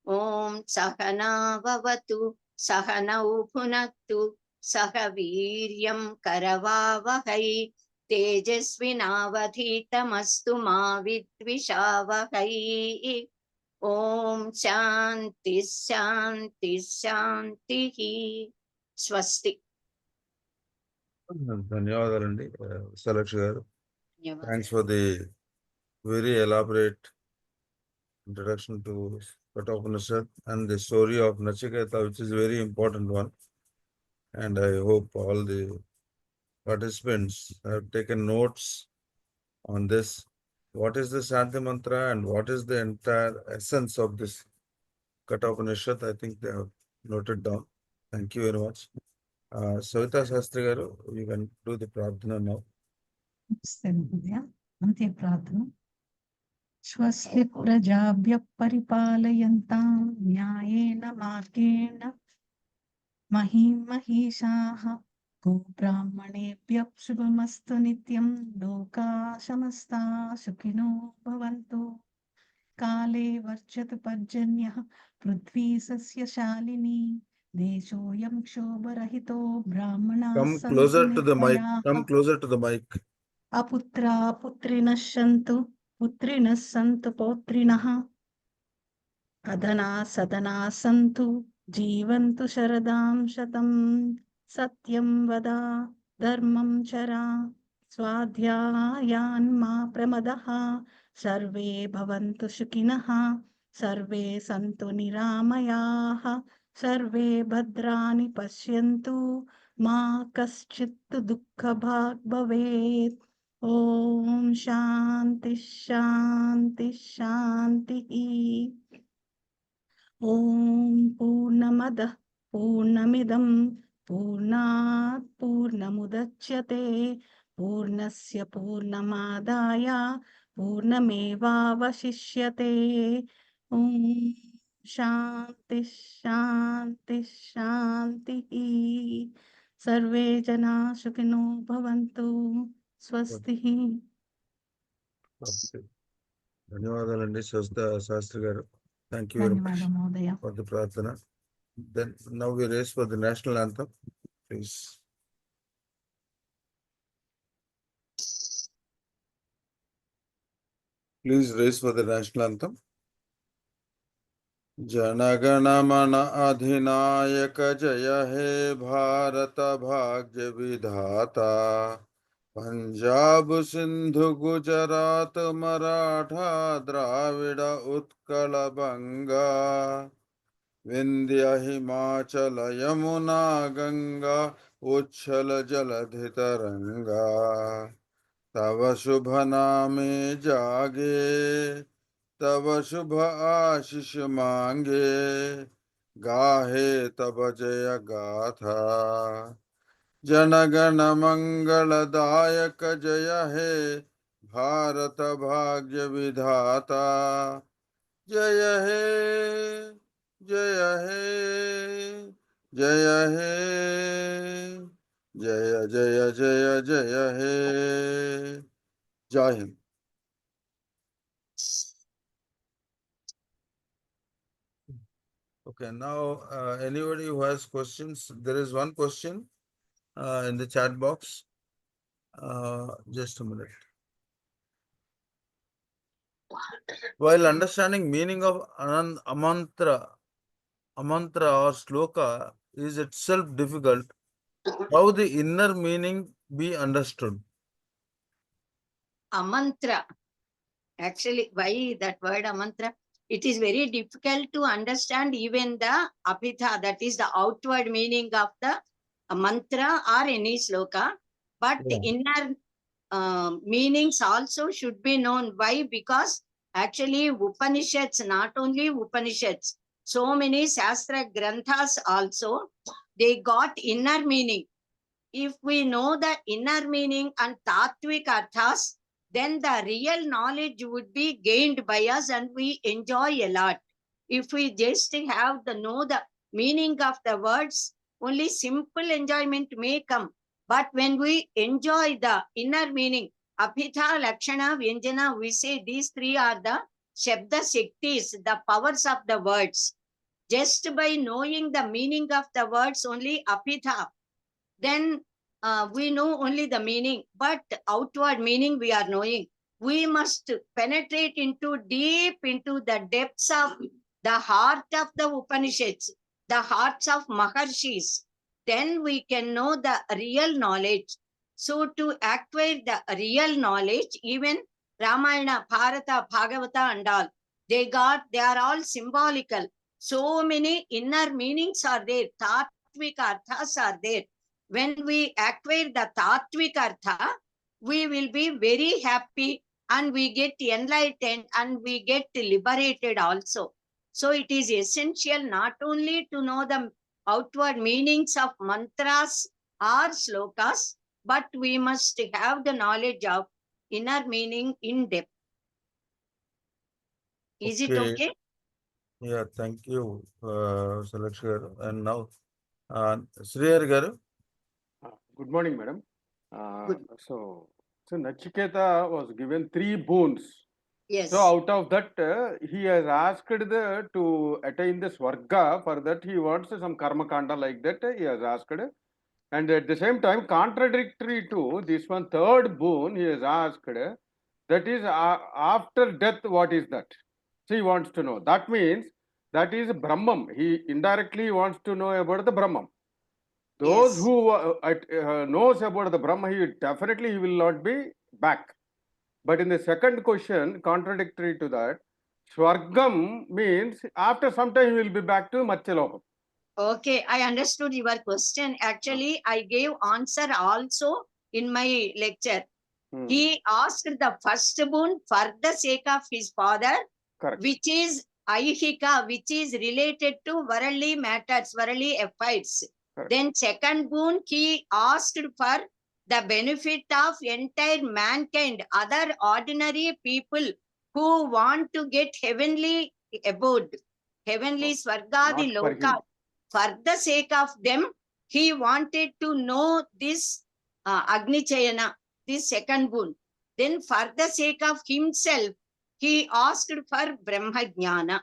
Om sahana vavatu sahanau bhunaktu sahaviryam karavavahai तेजस्विनावधीतमस्तु मा विद्विषावहै. Om Shanti Shanti Shanti. Swasti. ధన్యవాదాలండి విశాలాక్షి గారు. Thanks for the very elaborate introduction to Kathopanishad and the story of Nachiketa, which is a very important one. And I hope all the participants have taken notes on this. What is the Shanti Mantra and what is the entire essence of this Kathopanishad? I think they have noted down. Thank you very much. Savita Shastri garu, you can do the pradhana now. Anti pradhana. Swasti prajabhya paripalayantam nyayena margena mahim mahishaha go brahmanebhya shubhamastu nityam loka samasta sukhino bhavantu kale varchatu parjanyah prithvi sasya shalini deshoyam kshobarahito brahmana Come closer to the mic. Come closer to the mic. Aputra putrinas santu putrinas santu potrinaha adana sadana santu jivantu sharadam shatam satyam vada dharmam chara swadhyayan ma pramadaha sarve bhavantu shukinaha सर्वे सन्तु निरामयाः सर्वे भद्राणि पश्यन्तु मा कश्चित् दुःखभाग् भवेत् ॐ शान्ति शान्ति शान्तिः ॐ पूर्णमदः पूर्णमिदं पूर्णात् पूर्णमुदच्यते पूर्णस्य पूर्णमादाय पूर्णमेवावशिष्यते ॐ शान्ति शान्ति शान्तिः सर्वे जना सुखिनो भवन्तु स्वस्तिः ధన్యవాదాలండి శాస్త్రి గారు. Thank you very much ధన్యవాదం మహోదయ for the prarthana. Then now we raise for the national anthem, please. Please raise for the national anthem. Jana Gana Mana अधिनायक जय हे भारत भाग्य विधाता पंजाब सिंधु गुजरात मराठा द्राविड़ उत्कल बंगा विंध्य हिमाचल यमुना गंगा उच्छल जलधि तरंगा तव शुभ नामे जागे तब शुभ आशीष मांगे गाहे तब जय गाथा जनगण मंगलदायक जय हे भारत भाग्य विधाता जय हे जय हे जय हे जय जय जय जय हे जय Hind. Okay, now anybody who has questions, there is one question in the chat box. Just a minute. While understanding meaning of amantra or sloka is itself difficult, how the inner meaning be understood? Amantra. Actually, why that word amantra? It is very difficult to understand even the apitha, that is the outward meaning of the mantra or any sloka. But Yeah. inner meanings also should be known. Why? Because actually Upanishads, not only Upanishads, so many Shastra Granthas also, they got inner meaning. If we know the inner meaning and Tattvic Arthas, then the real knowledge would be gained by us and we enjoy a lot. If we just have the know the meaning of the words, only simple enjoyment may come. But when we enjoy the inner meaning, Apitha, Lakshana, Vyanjana, we say these three are the Shabda Shaktis, the powers of the words. Just by knowing the meaning of the words, only Apitha, then we know only the meaning, but outward meaning we are knowing. We must penetrate into deep into the depths of the heart of the Upanishads, the hearts of Maharshis. Then we can know the real knowledge. So to acquire the real knowledge, even Ramayana, Bharata, Bhagavata and all, they are all symbolical. So many inner meanings are there, Tattvic Arthas are there. When we acquire the Tattvic Artha, we will be very happy and we get enlightened and we get liberated also. So it is essential not only to know the outward meanings of mantras or slokas, but we must have the knowledge of inner meaning in depth. Is it Okay. okay? Yeah, thank you, Salaksh garu. And now, Srihari garu. Good morning, madam. Good. So Nachiketa was given 3 boons. Yes. So out of that, he has asked to attain the Swarga. For that, he wants some karma kanda like that. He has asked, and at the same time, contradictory to this one, third boon, he has asked. That is after death. What is that? So he wants to know. That means that is Brahman. He indirectly wants to know about the Brahman. Those Yes. who knows about the Brahma, he will not be back. But in the second question, contradictory to that, Swargam means after some time he will be back to Matyalokam. Okay, I understood your question. Actually, I gave answer also in my lecture. Hmm, He asked the first boon for the sake of his father, correct. which is Aihika, which is related to worldly matters, worldly affairs. Correct. Then second boon, he asked for the benefit of entire mankind, other ordinary people who want to get heavenly abode, heavenly Oh, Swargadi not for Loka. him. For the sake of them, he wanted to know this Agni Chayana, this second boon. Then for the sake of himself, he asked for Brahma Jnana.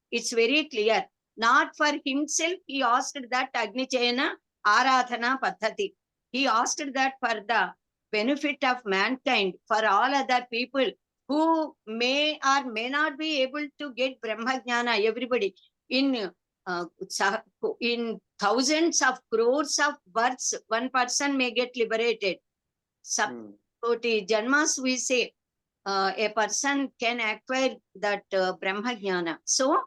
It's very clear. Not for himself, he asked that Agni Chayana Aradhana Paddhati. He asked that for the benefit of mankind, for all other people who may or may not be able to get Brahma Jnana, everybody. In thousands of crores of births, one person may get liberated. Hmm, Sapkoti janmas, we say, a person can acquire that Brahma Jnana. So,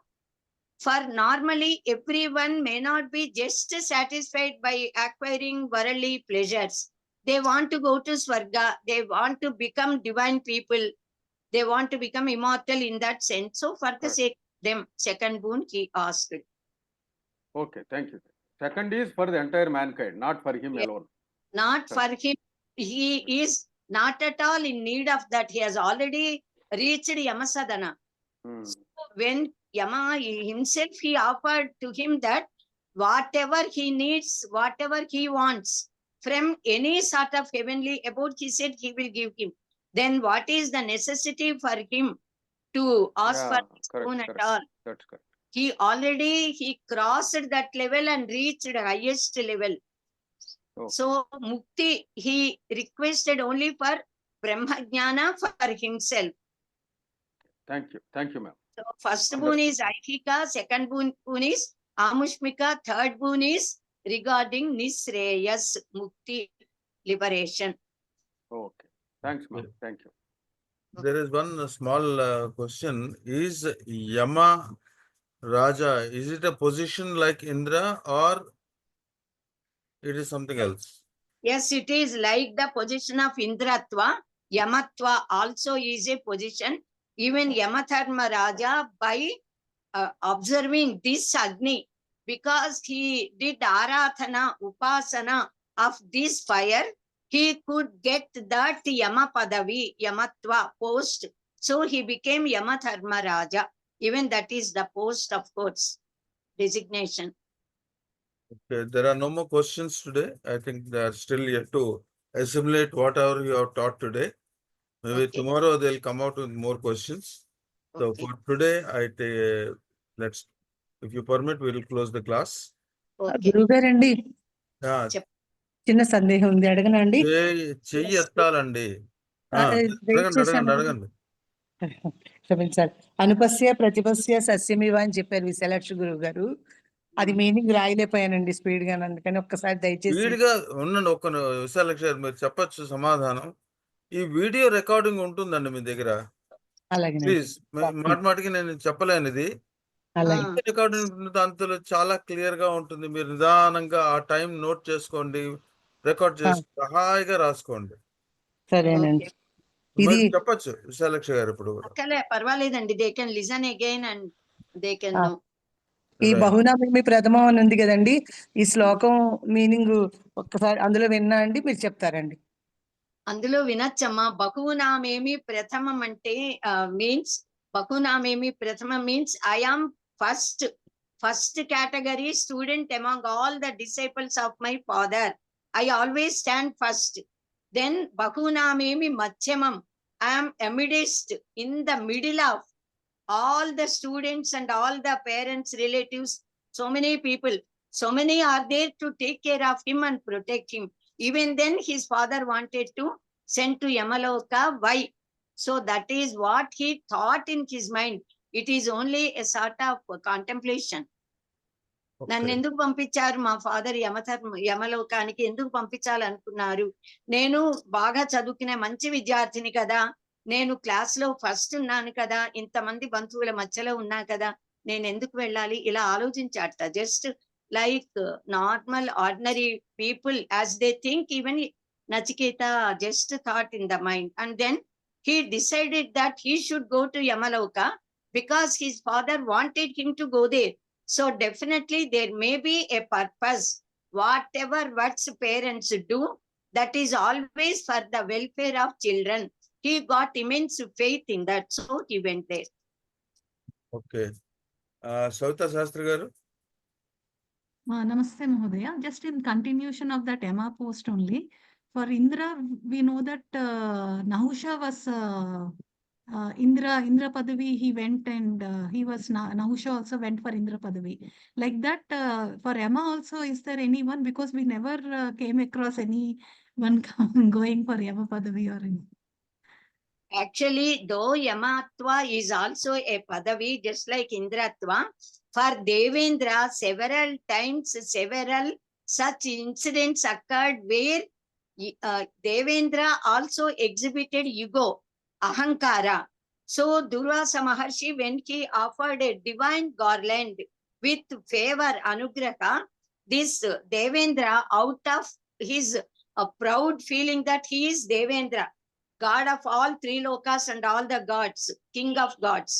for normally, everyone may not be just satisfied by acquiring worldly pleasures. They want to go to Swarga, they want to become divine people, they want to become immortal in that sense. So, for the Right. sake of them, second boon he asked. Okay, thank you. Second is for the entire mankind, not for him Yeah. alone. Not for Correct. him. He is not at all in need of that. He has already reached Yamasadana. Hmm, When Yama himself, he offered to him that whatever he needs, whatever he wants from any sort of heavenly abode, he said he will give him. Then what is the necessity for him to ask for yeah, his correct, boon at correct. all? That's correct. He crossed that level and reached the highest level. Oh. So Mukti, he requested only for Brahma Jnana for himself. Thank you, ma'am. So first boon is Aikika, second boon is Amushmika, third boon is regarding Nisreyas, Mukti, liberation. Okay, thanks, ma'am. Yeah. Thank you. There is one small question. Is Yama Raja, is it a position like Indra or it is something else? Yes, it is like the position of Indratva. Yamatva also is a position. Even Yamatharma Raja, by observing this Agni, because he did Arathana, Upasana of this fire, he could get that Yama Padavi, Yamatva post. So he became Yamatharma Raja. Even that is the post, of course, designation. Okay, there are no more questions today. I think they are still yet to assimilate whatever you have taught today. Maybe Okay. tomorrow they'll come out with more questions. So Okay. for today, let's, if you permit, we will close the class. Okay. గురువు గారండి Yeah, చిన్న సందేహం ఉంది అడగనండి చెయ్యి Yes. ఎత్తాలండి. Wait అడగండి. చేశాను క్షమించాలి అనుపస్య ప్రతిపస్య సస్యమివ అని చెప్పారు విశాలాక్షి గురువు గారు అది మీనింగ్ రాయలేకపోయానండి స్పీడ్ గా అందుకని ఒక్కసారి దయచేసి స్పీడ్గా ఉండండి. విశాలక్ష గారు మీరు చెప్పచ్చు సమాధానం. ఈ వీడియో రికార్డింగ్ ఉంటుందండి మీ దగ్గర. అలాగే ప్లీజ్ మాటికి నేను చెప్పలేనిది. అలాగే రికార్డింగ్ అంతలో చాలా క్లియర్ గా ఉంటుంది. మీరు నిదానంగా ఆ టైం నోట్ చేసుకోండి, రికార్డ్ చేసుకోండి, హాయిగా రాసుకోండి. సరేనండి ఇది మీరు చెప్పచ్చు విశాలక్ష గారు ఇప్పుడు కూడా. పర్వాలేదండి, they can listen again and they can know. ఈ బహునామి ప్రథమం అని ఉంది కదండి, ఈ శ్లోకం మీనింగ్ ఒక్కసారి అందులో విన్నా అండి, మీరు చెప్తారండి. అందులో వినచ్చమ్మా. బహునామేమి ప్రథమం అంటే మీన్స్, బహునామేమి ప్రథమం means I am first category student among all the disciples of my father. I always stand first. Then bahunamemi madhyamam, I am amidst, in the middle of all the students and all the parents, relatives, so many people, so many are there to take care of him and protect him. Even then his father wanted to send to Yamaloka. Why? So that is what he thought in his mind. It is only a sort of contemplation. నన్ను ఎందుకు పంపించారు మా father యమలోకానికి, ఎందుకు పంపించాలనుకున్నారు? నేను బాగా చదువుకునే మంచి విద్యార్థిని కదా, నేను క్లాస్ లో ఫస్ట్ ఉన్నాను కదా, ఇంతమంది బంధువుల మధ్యలో ఉన్నా కదా, నేను ఎందుకు వెళ్ళాలి, ఇలా ఆలోచించాట. Just like normal ordinary people as they think, even Nachiketa just thought in the mind, and then he decided that he should go to Yamaloka because his father wanted him to go there. So definitely there may be a purpose. Whatever what parents do, that is always for the welfare of children. He got immense faith in that, so he went there. Okay. Savita Shastri garu. Namaste Mahodaya. Just in continuation of that Emma post only, for Indra, we know that Nahusha was Indra Padavi, he went and he was Nahusha also went for Indra Padavi. Like that, for Emma also, is there anyone? Because we never came across anyone going for Emma Padavi or anything. Actually, though Yamatva is also a Padavi, just like Indratva, for Devendra, several times, several such incidents occurred where Devendra also exhibited ego, Ahankara. So Durvasa Maharshi, when he offered a divine garland with favor, Anugraha, this Devendra, out of his proud feeling that he is Devendra, God of all three lokas and all the gods, king of gods.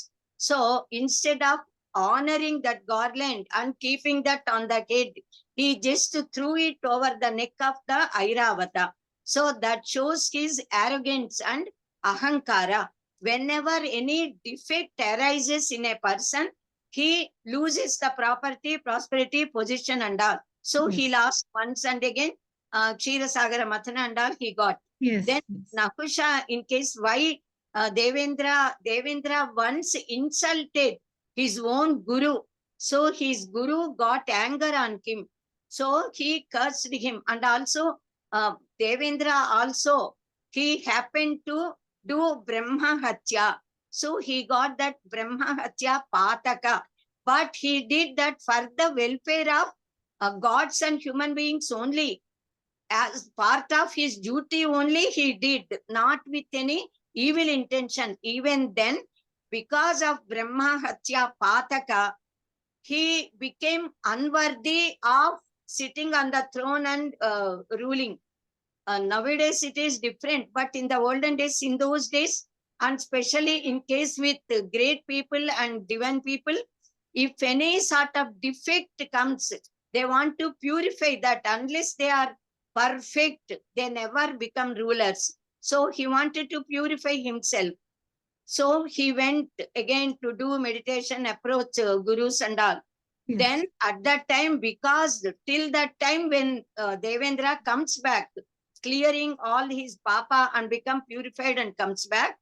So instead of honoring that garland and keeping that on the head, he just threw it over the neck of the Airavata. So that shows his arrogance and ahankara. Whenever any defect arises in a person, he loses the property, prosperity, position and all. So he lost once and again, Kshirasagara Mathana and all he got. Yes. Then yes. Nahusha, in case why Devendra once insulted his own guru. So his guru got anger on him. So he cursed him. And also Devendra also, he happened to do Brahma Hatya. So he got that Brahma Hatya Pataka. But he did that for the welfare of gods and human beings only. As part of his duty only he did, not with any evil intention. Even then, because of Brahma Hatya Pataka, he became unworthy of sitting on the throne and ruling. Nowadays it is different, but in the olden days, in those days, and especially in case with great people and divine people, if any sort of defect comes, they want to purify that. Unless they are perfect, they never become rulers. So he wanted to purify himself. So he went again to do meditation, approach gurus and all. Yes. Then at that time, because till that time when Devendra comes back, clearing all his papa and become purified and comes back,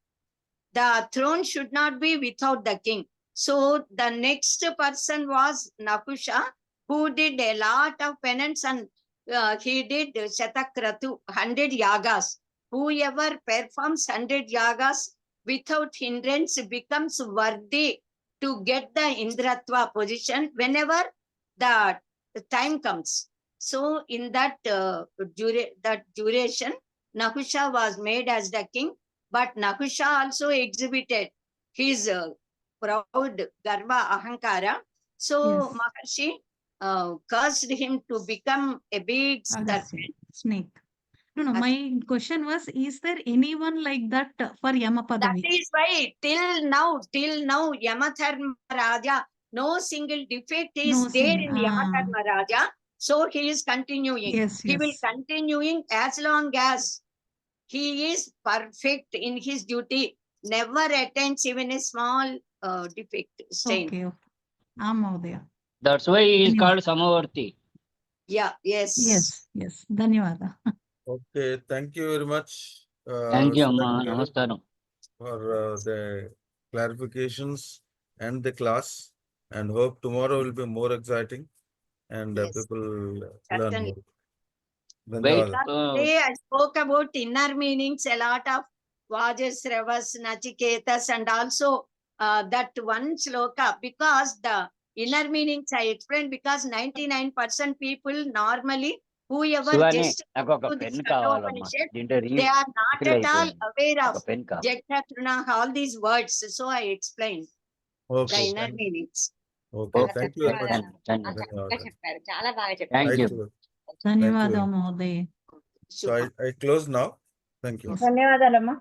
the throne should not be without the king. So the next person was Nahusha, who did a lot of penance, and he did Shatakratu, 100 yagas. Whoever performs 100 yagas without hindrance becomes worthy to get the Indratva position whenever the time comes. So in that, duration, Nahusha was made as the king, but Nahusha also exhibited his proud Garva Ahankara. So Yes. Maharshi cursed him to become a big Agastya, serpent. snake. No, Ag- my question was, is there anyone like that for That Yamapadavi? is why till now, Yamadharma Raja, no single defect is No there single- in Yamadharma Raja. So he is continuing. Yes, He will yes. continuing as long as he is perfect in his duty, never attains even a small defect stain. Okay, okay. Mahodaya. That's why he is Dhanyawad. called Samavarti. Yeah, yes. Yes, yes. Dhanyawada. Okay, thank you very much. Thank you, Amma. Salanki garu, Namaskaram. for the clarifications and the class, and hope tomorrow will be more exciting and Yes. people learn Certainly. more. Wait, Dhanyawad. Today I spoke about inner meanings, a lot of Vajasravas, Nachiketas, and also that one sloka, because the inner meanings I explained, because 99% people normally whoever Shivani just నాకు ఒక to this pen కావాలమ్మా Kathopanishad, దీంట్లో they are not refill at all అయిపోయింది. aware ఒక of pen కావాలి. Jatatruna, all these words. So I explained the Okay, inner meanings. okay, thank you very much. ధన్యవాదాలు. ధన్యవాదాలు. చాలా బాగా చెప్పారు. Thank you. Thank you. ధన్యవాదం మహోదయ్. So I close now. Thank you. Yes. ధన్యవాదాలమ్మా.